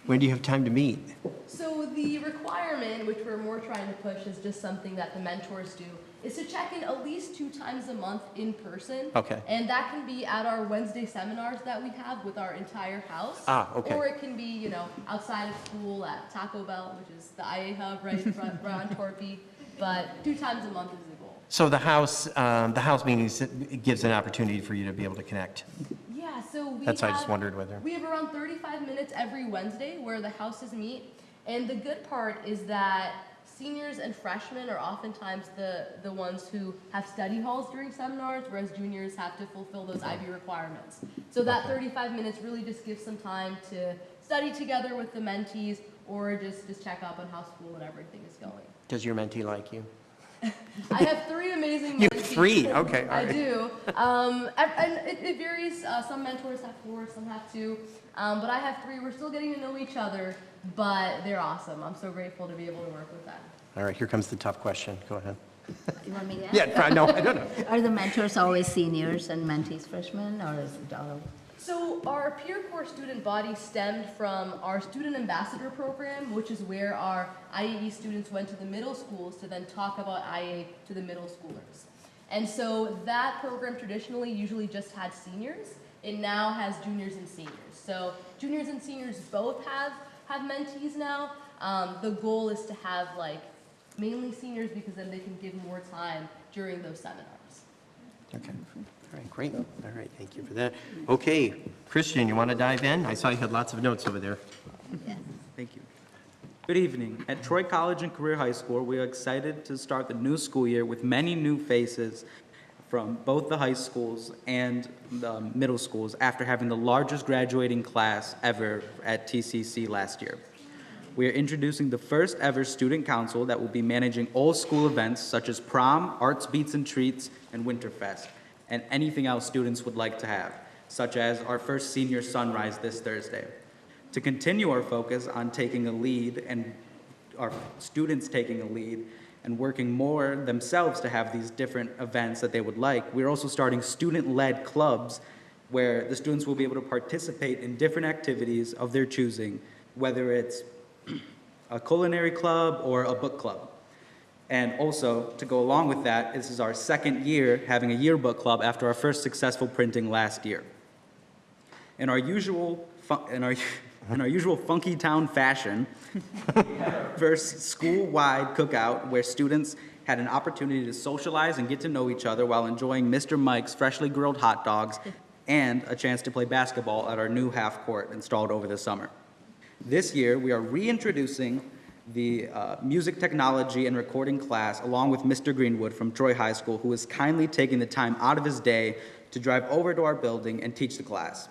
[SPEAKER 1] When do you have time to meet?
[SPEAKER 21] So the requirement, which we're more trying to push, is just something that the mentors do, is to check in at least 2 times a month in person.
[SPEAKER 1] Okay.
[SPEAKER 21] And that can be at our Wednesday seminars that we have with our entire house.
[SPEAKER 1] Okay.
[SPEAKER 21] Or it can be, outside of school at Taco Bell, which is the IA hub right in front, right on Torpy. But 2 times a month is the goal.
[SPEAKER 1] So the house meetings gives an opportunity for you to be able to connect.
[SPEAKER 21] Yeah, so
[SPEAKER 1] I just wondered whether.
[SPEAKER 21] We have around 35 minutes every Wednesday where the houses meet. And the good part is that seniors and freshmen are oftentimes the ones who have study halls during seminars, whereas juniors have to fulfill those IB requirements. So that 35 minutes really just gives some time to study together with the mentees or just check up on how school and everything is going.
[SPEAKER 1] Does your mentee like you?
[SPEAKER 21] I have 3 amazing
[SPEAKER 1] You
[SPEAKER 21] mentees.
[SPEAKER 1] have 3? Okay, all
[SPEAKER 21] I
[SPEAKER 1] right.
[SPEAKER 21] do. And it varies. Some mentors have 4, some have 2. But I have 3. We're still getting to know each other, but they're awesome. I'm so grateful to be able to work with them.
[SPEAKER 1] All right, here comes the tough question. Go ahead.
[SPEAKER 11] You want me to ask?
[SPEAKER 1] Yeah, no, I don't know.
[SPEAKER 11] Are the mentors always seniors and mentees freshmen, or is it all?
[SPEAKER 21] So our Peer Corps student body stemmed from our student ambassador program, which is where our IAE students went to the middle schools to then talk about IA to the middle schoolers. And so that program traditionally usually just had seniors. It now has juniors and seniors. So juniors and seniors both have mentees now. The goal is to have mainly seniors because then they can give more time during those seminars.
[SPEAKER 1] Okay. All right, great. All right, thank you for that. Okay, Christian, you want to dive in? I saw you had lots of notes over there.
[SPEAKER 4] Thank you. Good evening. At Troy College and Career High School, we are excited to start the new school year with many new faces from both the high schools and the middle schools after having the largest graduating class ever at TCC last year. We are introducing the first ever student council that will be managing all school events such as prom, arts, beats and treats, and Winterfest, and anything else students would like to have, such as our first senior sunrise this Thursday. To continue our focus on taking a lead and our students taking a lead and working more themselves to have these different events that they would like, we're also starting student-led clubs where the students will be able to participate in different activities of their choosing, whether it's a culinary club or a book club. And also, to go along with that, this is our second year having a yearbook club after our first successful printing last year. In our usual funky town fashion, we had our first school-wide cookout where students had an opportunity to socialize and get to know each other while enjoying Mr. Mike's freshly grilled hot dogs and a chance to play basketball at our new half court installed over the summer. This year, we are reintroducing the music technology and recording class along with Mr. Greenwood from Troy High School, who is kindly taking the time out of his day to drive over to our building and teach the class.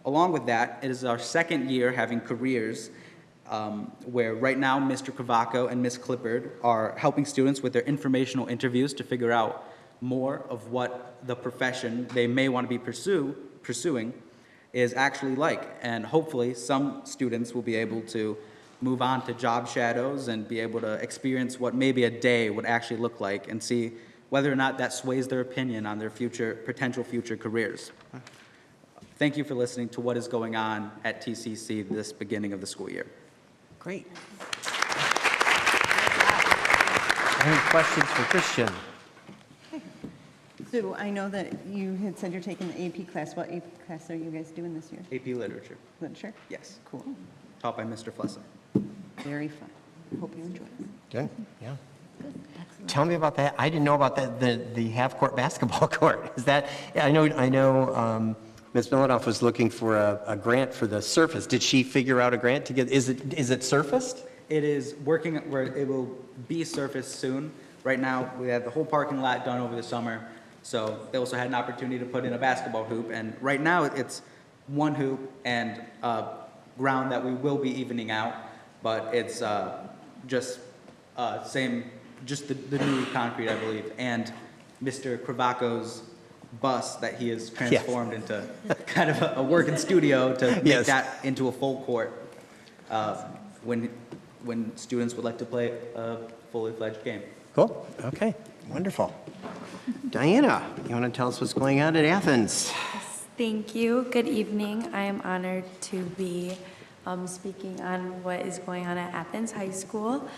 [SPEAKER 4] Along with that, it is our second year having careers where right now Mr. Cavaco and Ms. Clippard are helping students with their informational interviews to figure out more of what the profession they may want to be pursuing is actually like. And hopefully some students will be able to move on to job shadows and be able to experience what maybe a day would actually look like and see whether or not that sways their opinion on their potential future careers. Thank you for listening to what is going on at TCC this beginning of the school year.
[SPEAKER 1] Great. Any questions for Christian?
[SPEAKER 8] So I know that you had said you're taking the AP class. What AP class are you guys doing this year?
[SPEAKER 4] AP Literature.
[SPEAKER 8] Literature?
[SPEAKER 4] Yes.
[SPEAKER 8] Cool.
[SPEAKER 4] taught by Mr. Flesser.
[SPEAKER 8] Very fun. Hope you enjoy it.
[SPEAKER 1] Good, yeah. Tell me about that. I didn't know about that, the half-court basketball court. Is that, I know, Ms. Milanoff was looking for a grant for the surface. Did she figure out a grant to get, is it surfaced?
[SPEAKER 4] It is working where it will be surfaced soon. Right now, we have the whole parking lot done over the summer. So they also had an opportunity to put in a basketball hoop. And right now, it's one hoop and ground that we will be evening out. But it's just the new concrete, I believe. And Mr. Cravaco's bus that he has transformed into kind of a working studio to make that into a full court when students would like to play a fully fledged game.
[SPEAKER 1] Cool, okay, wonderful. Diana, you want to tell us what's going on at Athens?
[SPEAKER 7] Thank you. Good evening. I am honored to be speaking on what is going on at Athens High School.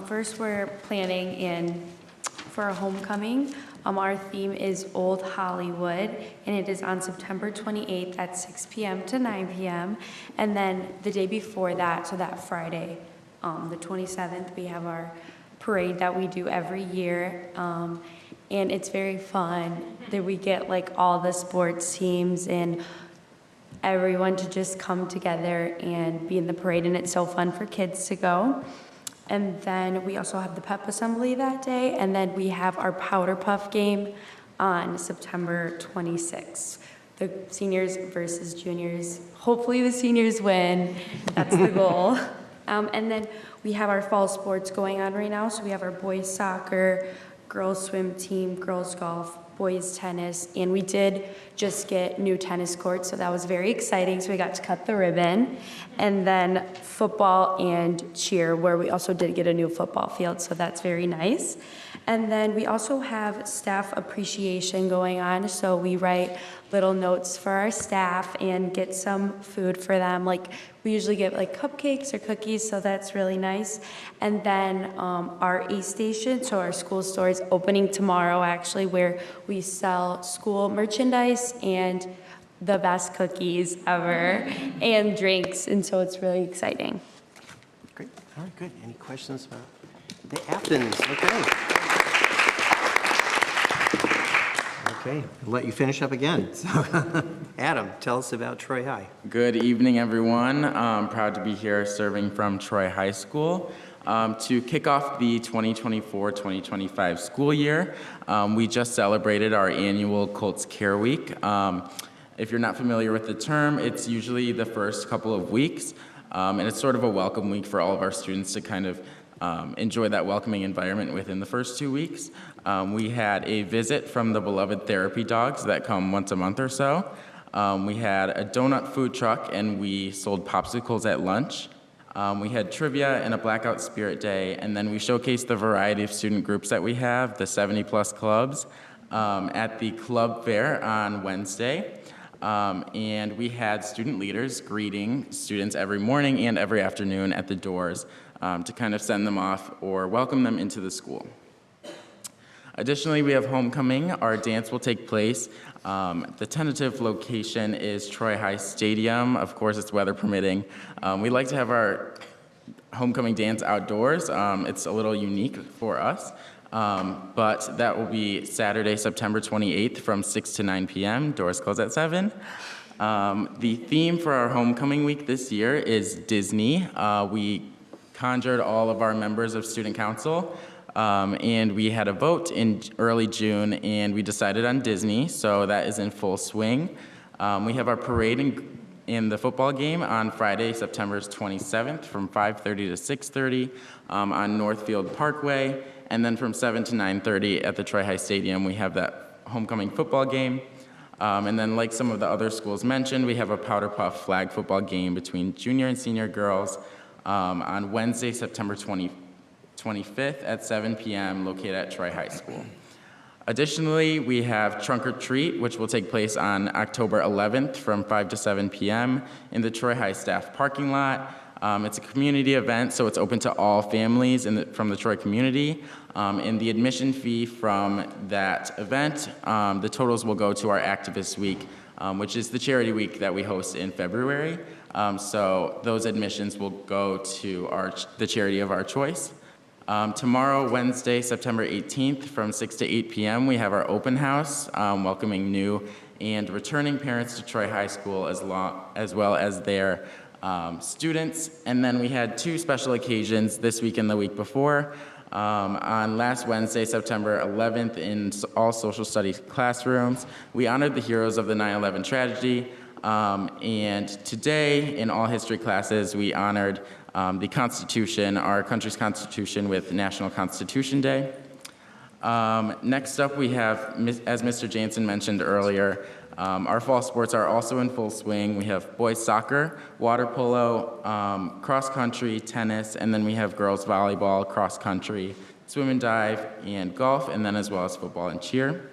[SPEAKER 7] First, we're planning for a homecoming. Our theme is Old Hollywood, and it is on September 28th at 6 p.m. to 9 p.m. And then the day before that, so that Friday, the 27th, we have our parade that we do every year. And it's very fun. There we get like all the sports teams and everyone to just come together and be in the parade, and it's so fun for kids to go. And then we also have the pep assembly that day, and then we have our powder puff game on September 26th. The seniors versus juniors. Hopefully the seniors win. That's the goal. And then we have our fall sports going on right now. So we have our boys soccer, girls swim team, girls golf, boys tennis, and we did just get new tennis courts, so that was very exciting. So we got to cut the ribbon. And then football and cheer, where we also did get a new football field, so that's very nice. And then we also have staff appreciation going on, so we write little notes for our staff and get some food for them. Like we usually get like cupcakes or cookies, so that's really nice. And then our A station, so our school store is opening tomorrow actually, where we sell school merchandise and the best cookies ever and drinks, and so it's really exciting.
[SPEAKER 1] Great, all right, good. Any questions about the Athens? Okay. Okay, I'll let you finish up again. So, Adam, tell us about Troy High.
[SPEAKER 22] Good evening, everyone. I'm proud to be here serving from Troy High School. To kick off the 2024-2025 school year, we just celebrated our annual Colts Care Week. If you're not familiar with the term, it's usually the first couple of weeks, and it's sort of a welcome week for all of our students to kind of enjoy that welcoming environment within the first 2 weeks. We had a visit from the beloved therapy dogs that come once a month or so. We had a donut food truck, and we sold popsicles at lunch. We had trivia and a blackout spirit day, and then we showcased the variety of student groups that we have, the 70-plus clubs, at the club fair on Wednesday. And we had student leaders greeting students every morning and every afternoon at the doors to kind of send them off or welcome them into the school. Additionally, we have homecoming. Our dance will take place. The tentative location is Troy High Stadium. Of course, it's weather permitting. We like to have our homecoming dance outdoors. It's a little unique for us. But that will be Saturday, September 28th from 6 to 9 p.m. Doors close at 7. The theme for our homecoming week this year is Disney. We conjured all of our members of student council, and we had a vote in early June, and we decided on Disney, so that is in full swing. We have our parade in the football game on Friday, September 27th from 5:30 to 6:30 on Northfield Parkway. And then from 7 to 9:30 at the Troy High Stadium, we have that homecoming football game. And then like some of the other schools mentioned, we have a powder puff flag football game between junior and senior girls on Wednesday, September 25th at 7 p.m. located at Troy High School. Additionally, we have Trunk or Treat, which will take place on October 11th from 5 to 7 p.m. in the Troy High staff parking lot. It's a community event, so it's open to all families from the Troy community. And the admission fee from that event, the totals will go to our Activist Week, which is the charity week that we host in February. So those admissions will go to the charity of our choice. Tomorrow, Wednesday, September 18th, from 6 to 8 p.m., we have our open house, welcoming new and returning parents to Troy High School as well as their students. And then we had two special occasions this week and the week before. On last Wednesday, September 11th, in all social studies classrooms, we honored the heroes of the 9/11 tragedy. And today, in all history classes, we honored the Constitution, our country's Constitution, with National Constitution Day. Next up, we have, as Mr. Jansen mentioned earlier, our fall sports are also in full swing. We have boys soccer, water polo, cross country, tennis, and then we have girls volleyball, cross country, swim and dive, and golf, and then as well as football and cheer.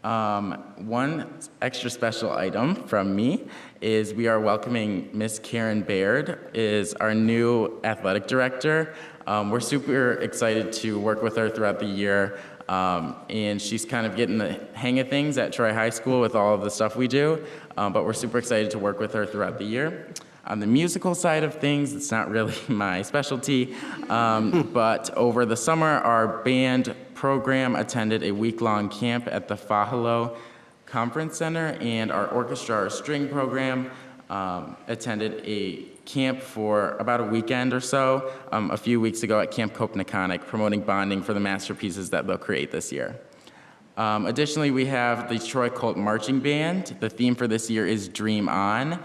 [SPEAKER 22] One extra special item from me is we are welcoming Miss Karen Baird is our new athletic director. We're super excited to work with her throughout the year. And she's kind of getting the hang of things at Troy High School with all of the stuff we do, but we're super excited to work with her throughout the year. On the musical side of things, it's not really my specialty, but over the summer, our band program attended a week-long camp at the Fahalo Conference Center, and our orchestra, our string program, attended a camp for about a weekend or so a few weeks ago at Camp Kopnaconic, promoting bonding for the masterpieces that they'll create this year. Additionally, we have the Troy Colt Marching Band. The theme for this year is Dream On.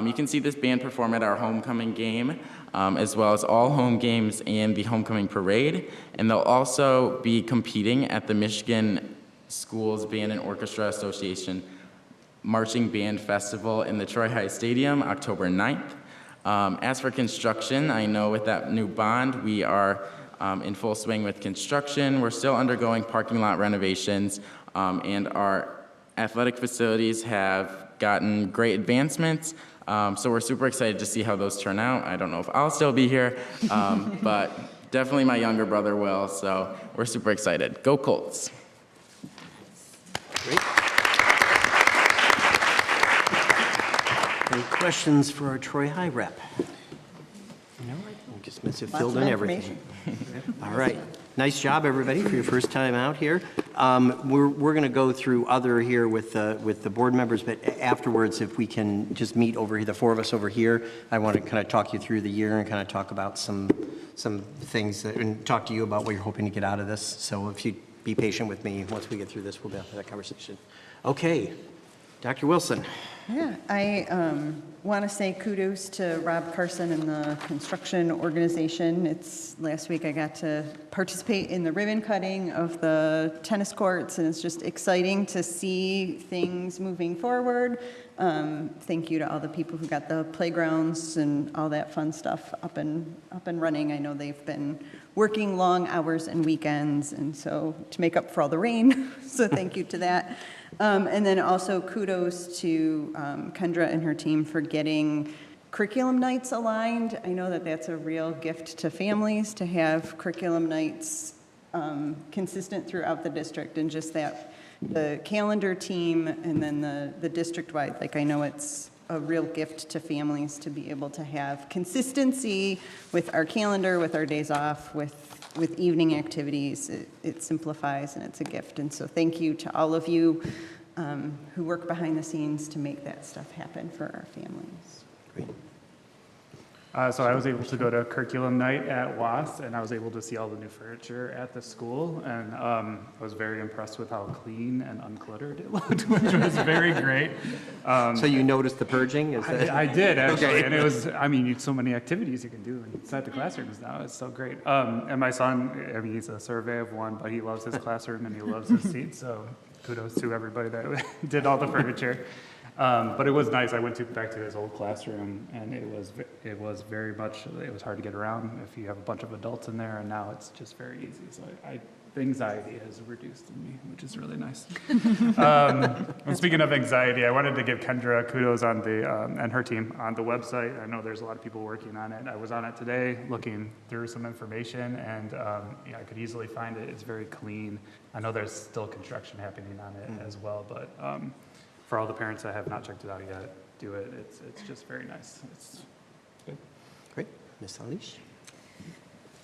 [SPEAKER 22] You can see this band perform at our homecoming game, as well as all home games and the homecoming parade. And they'll also be competing at the Michigan Schools Band and Orchestra Association Marching Band Festival in the Troy High Stadium, October 9th. As for construction, I know with that new bond, we are in full swing with construction. We're still undergoing parking lot renovations, and our athletic facilities have gotten great advancements. So we're super excited to see how those turn out. I don't know if I'll still be here, but definitely my younger brother will, so we're super excited. Go Colts.
[SPEAKER 1] Great. Any questions for our Troy High rep? No, I just must have filled in everything. All right. Nice job, everybody, for your first time out here. We're going to go through other here with the board members, but afterwards, if we can just meet over here, the four of us over here, I want to kind of talk you through the year and kind of talk about some things and talk to you about what you're hoping to get out of this. So if you be patient with me, once we get through this, we'll have that conversation. Okay, Dr. Wilson.
[SPEAKER 8] Yeah, I want to say kudos to Rob Carson and the construction organization. Last week I got to participate in the ribbon cutting of the tennis courts, and it's just exciting to see things moving forward. Thank you to all the people who got the playgrounds and all that fun stuff up and running. I know they've been working long hours and weekends, and so to make up for all the rain, so thank you to that. And then also kudos to Kendra and her team for getting curriculum nights aligned. I know that that's a real gift to families to have curriculum nights consistent throughout the district, and just that the calendar team and then the district-wide, like I know it's a real gift to families to be able to have consistency with our calendar, with our days off, with evening activities. It simplifies and it's a gift. And so thank you to all of you who work behind the scenes to make that stuff happen for our families.
[SPEAKER 1] Great.
[SPEAKER 20] So I was able to go to curriculum night at WAS, and I was able to see all the new furniture at the school, and I was very impressed with how clean and uncluttered it looked, which was very great.
[SPEAKER 1] So you noticed the purging?
[SPEAKER 20] I did, actually,
[SPEAKER 1] Okay.
[SPEAKER 20] and it was, I mean, so many activities you can do inside the classrooms now. It's so great. And my son, I mean, he's a survey of one, but he loves his classroom and he loves his seat, so kudos to everybody that did all the furniture. But it was nice. I went back to his old classroom, and it was very much, it was hard to get around if you have a bunch of adults in there, and now it's just very easy. So the anxiety has reduced in me, which is really nice. And speaking of anxiety, I wanted to give Kendra kudos on and her team on the website. I know there's a lot of people working on it. I was on it today looking through some information, and I could easily find it. It's very clean. I know there's still construction happening on it as well, but for all the parents that have not checked it out yet, do it. It's just very nice. It's
[SPEAKER 1] Great. Ms. Alish?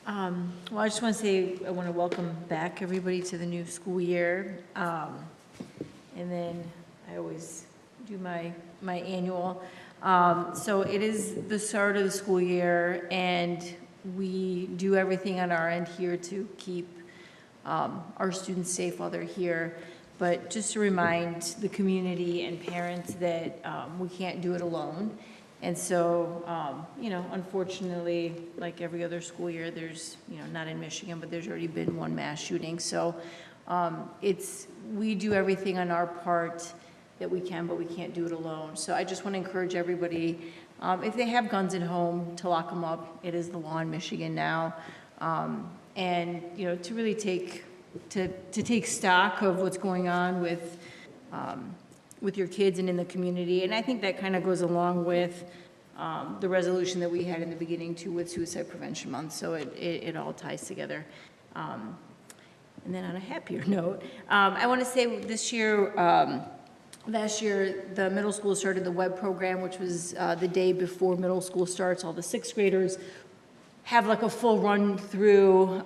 [SPEAKER 12] Well, I just want to say, I want to welcome back everybody to the new school year. And then I always do my annual. So it is the start of the school year, and we do everything on our end here to keep our students safe while they're here. But just to remind the community and parents that we can't do it alone. And so, unfortunately, like every other school year, there's, not in Michigan, but there's already been one mass shooting. So we do everything on our part that we can, but we can't do it alone. So I just want to encourage everybody, if they have guns at home, to lock them up. It is the law in Michigan now. And, to really take stock of what's going on with your kids and in the community. And I think that kind of goes along with the resolution that we had in the beginning too with Suicide Prevention Month. So it all ties together. And then on a happier note, I want to say this year, last year, the middle school started the web program, which was the day before middle school starts. All the sixth graders have like a full run through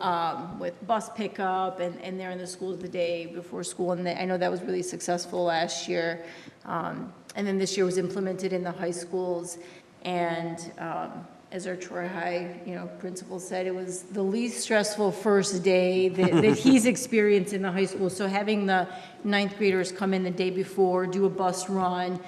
[SPEAKER 12] with bus pickup, and they're in the schools the day before school. And I know that was really successful last year. And then this year was implemented in the high schools. And as our Troy High, principal said, it was the least stressful first day that he's experienced in the high school. So having the ninth graders come in the day before, do a bus run,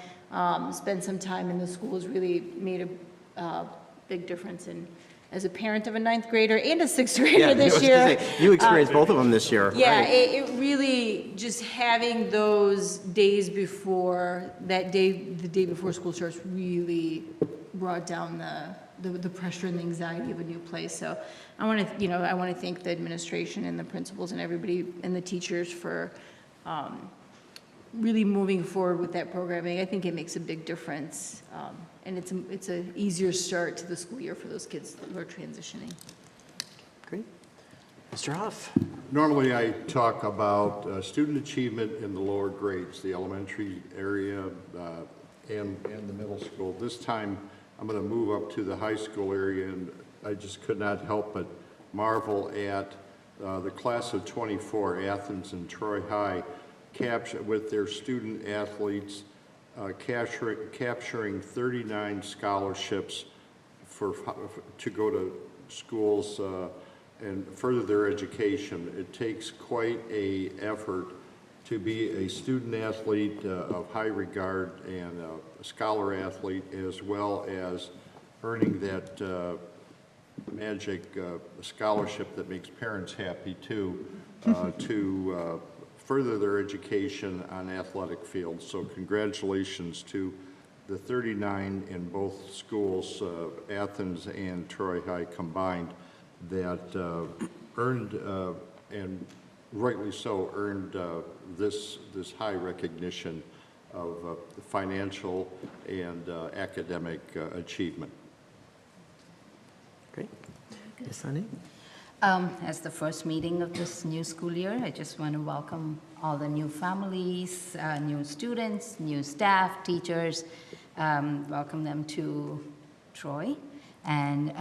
[SPEAKER 12] spend some time in the schools really made a big difference. And as a parent of a ninth grader and a sixth grader this year.
[SPEAKER 1] You experienced both of them this year.
[SPEAKER 12] Yeah,
[SPEAKER 1] right?
[SPEAKER 12] it really, just having those days before, the day before school starts really brought down the pressure and the anxiety of a new place. So I want to thank the administration and the principals and everybody and the teachers for really moving forward with that programming. I think it makes a big difference. And it's an easier start to the school year for those kids who are transitioning.
[SPEAKER 1] Great. Mr. Huff?
[SPEAKER 14] Normally, I talk about student achievement in the lower grades, the elementary area and the middle school. This time, I'm going to move up to the high school area, and I just could not help but marvel at the class of 24, Athens and Troy High, with their student athletes capturing 39 scholarships to go to schools and further their education. It takes quite an effort to be a student athlete of high regard and a scholar athlete, as well as earning that magic scholarship that makes parents happy too, to further their education on athletic fields. So congratulations to the 39 in both schools, Athens and Troy High combined, that earned, and rightly so, earned this high recognition of financial and academic achievement.
[SPEAKER 1] Great. Ms. Sunny?
[SPEAKER 11] As the first meeting of this new school year, I just want to welcome all the new families, new students, new staff, teachers, welcome them to Troy. And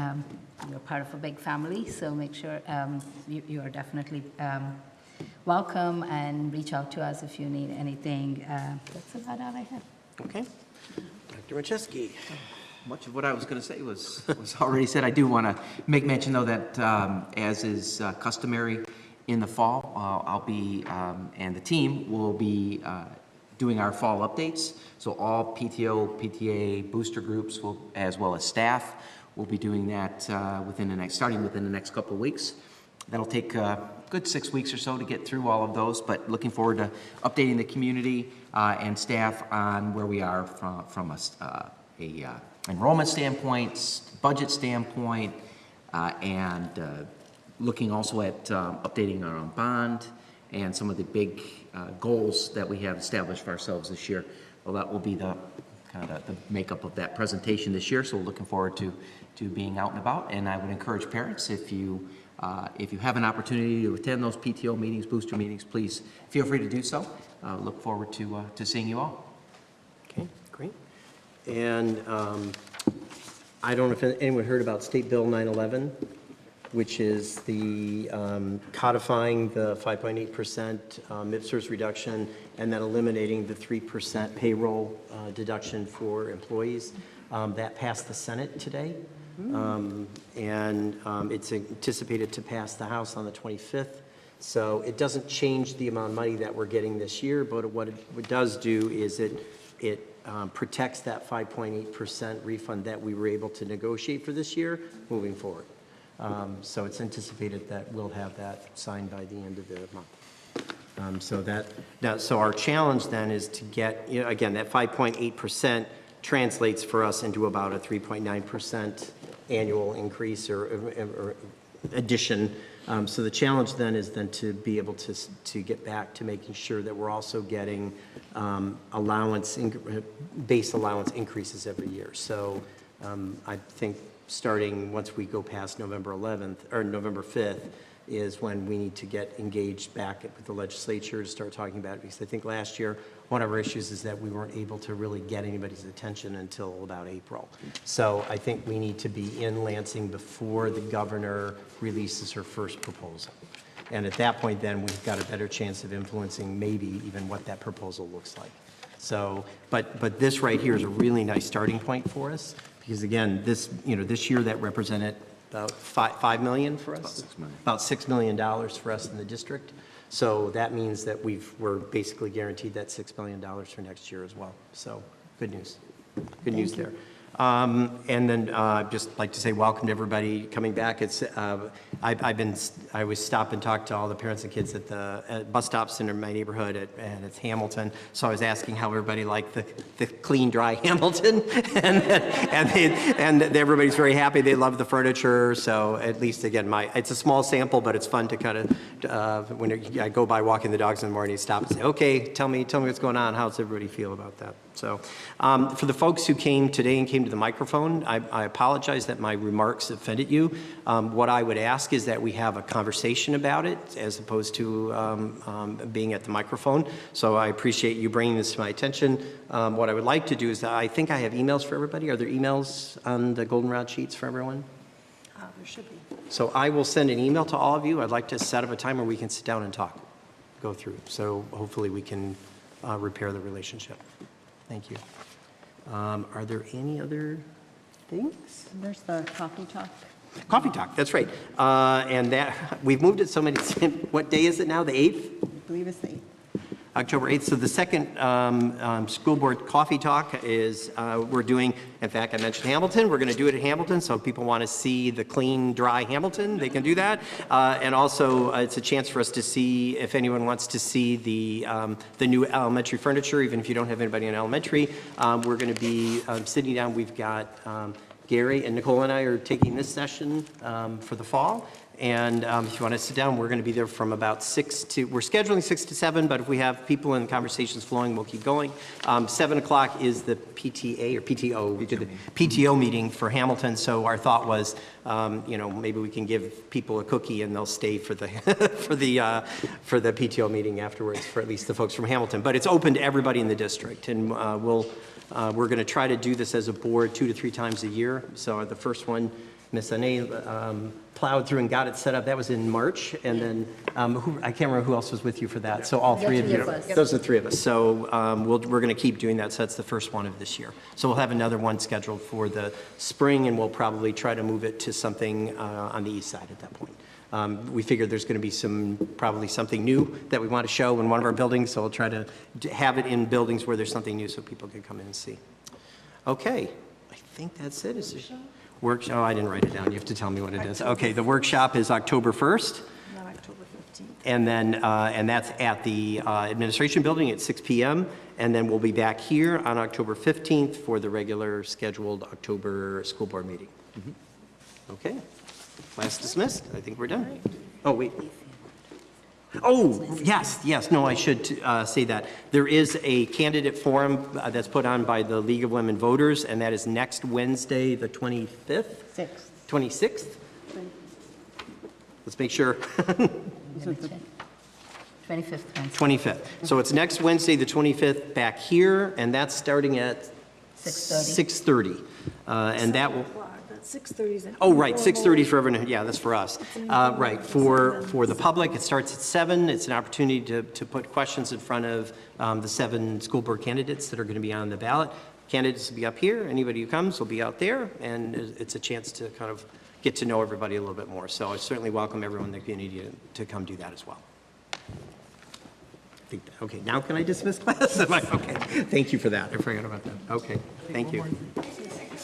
[SPEAKER 11] you're part of a big family, so make sure you are definitely welcome, and reach out to us if you need anything. That's about all I have.
[SPEAKER 1] Okay. Dr. Macheski?
[SPEAKER 2] Much of what I was going to say was already said. I do want to make mention, though, that as is customary in the fall, I'll be, and the team will be doing our fall updates. So all PTO, PTA, booster groups, as well as staff, will be doing that starting within the next couple of weeks. That'll take a good 6 weeks or so to get through all of those, but looking forward to updating the community and staff on where we are from a enrollment standpoint, budget standpoint, and looking also at updating our own bond and some of the big goals that we have established for ourselves this year. Well, that will be the kind of the makeup of that presentation this year. So we're looking forward to being out and about. And I would encourage parents, if you have an opportunity to attend those PTO meetings, booster meetings, please feel free to do so. Look forward to seeing you all.
[SPEAKER 1] Okay, great. And I don't know if anyone heard about State Bill 911, which is the codifying the 5.8% MIPSRS reduction and then eliminating the 3% payroll deduction for employees. That passed the Senate today. And it's anticipated to pass the House on the 25th. So it doesn't change the amount of money that we're getting this year, but what it does do is it protects that 5.8% refund that we were able to negotiate for this year moving forward. So it's anticipated that we'll have that signed by the end of the month. So our challenge then is to get, again, that 5.8% translates for us into about a 3.9% annual increase or addition. So the challenge then is then to be able to get back to making sure that we're also getting base allowance increases every year. So I think starting once we go past November 11th or November 5th is when we need to get engaged back with the legislature to start talking about it, because I think last year one of our issues is that we weren't able to really get anybody's attention until about April. So I think we need to be in Lansing before the governor releases her first proposal. And at that point then we've got a better chance of influencing maybe even what that proposal looks like. So, but this right here is a really nice starting point for us, because again, this year that represented about $5 million for us, about $6 million for us in the district. So that means that we're basically guaranteed that $6 million for next year as well. So good news. Good news there. And then I'd just like to say welcome to everybody coming back. It's I always stop and talk to all the parents and kids at the bus stops in my neighborhood, and it's Hamilton. So I was asking how everybody liked the clean, dry Hamilton, and everybody's very happy. They love the furniture. So at least again, it's a small sample, but it's fun to kind of when I go by walking the dogs in the morning, stop and say, okay, tell me what's going on. How does everybody feel about that? So for the folks who came today and came to the microphone, I apologize that my remarks offended you. What I would ask is that we have a conversation about it as opposed to being at the microphone. So I appreciate you bringing this to my attention. What I would like to do is I think I have emails for everybody. Are there emails on the goldenrod sheets for everyone?
[SPEAKER 21] There should be.
[SPEAKER 1] So I will send an email to all of you. I'd like to set up a time where we can sit down and talk, go through. So hopefully we can repair the relationship. Thank you. Are there any other things?
[SPEAKER 8] There's the coffee talk.
[SPEAKER 1] Coffee talk, that's right. And that we've moved it so many, what day is it now, the 8th?
[SPEAKER 8] I believe it's the 8th.
[SPEAKER 1] October 8th. So the second school board coffee talk is we're doing, in fact, I mentioned Hamilton. We're going to do it at Hamilton. So if people want to see the clean, dry Hamilton, they can do that. And also it's a chance for us to see, if anyone wants to see the new elementary furniture, even if you don't have anybody in elementary, we're going to be sitting down. We've got Gary and Nicole and I are taking this session for the fall. And if you want to sit down, we're going to be there from about 6 to, we're scheduling 6 to 7, but if we have people and conversations flowing, we'll keep going. 7 o'clock is the PTA or PTO, we did the PTO meeting for Hamilton. So our thought was, maybe we can give people a cookie and they'll stay for the, for the PTO meeting afterwards, for at least the folks from Hamilton. But it's open to everybody in the district, and we're going to try to do this as a board 2 to 3 times a year. So the first one, Miss Ane plowed through and got it set up. That was in March. And then I can't remember who else was with you for that. So all three of you. Those are the 3 of us. So we're going to keep doing that. So that's the first one of this year. So we'll have another one scheduled for the spring, and we'll probably try to move it to something on the east side at that point. We figured there's going to be probably something new that we want to show in one of our buildings. So we'll try to have it in buildings where there's something new so people can come in and see. Okay. I think that's it. Workshop, I didn't write it down. You have to tell me what it is. Okay, the workshop is October 1st.
[SPEAKER 21] Not October 15th.
[SPEAKER 1] And then, and that's at the administration building at 6 p.m. And then we'll be back here on October 15th for the regular scheduled October school board meeting. Okay, class dismissed. I think we're done. Oh, wait. Oh, yes, no, I should say that. There is a candidate forum that's put on by the League of Women Voters, and that is next Wednesday, the 25th? 26th? Let's make sure.
[SPEAKER 11] 25th.
[SPEAKER 1] 25th. So it's next Wednesday, the 25th, back here, and that's starting at 6:30. And that will,
[SPEAKER 12] That's 6:30.
[SPEAKER 1] oh, right, 6:30 for everyone, yeah, that's for us. Right, for the public, it starts at 7. It's an opportunity to put questions in front of the 7 school board candidates that are going to be on the ballot. Candidates will be up here, anybody who comes will be out there, and it's a chance to kind of get to know everybody a little bit more. So I certainly welcome everyone in the community to come do that as well. Okay, now can I dismiss class? Okay, thank you for that. I forgot about that. Okay, thank you.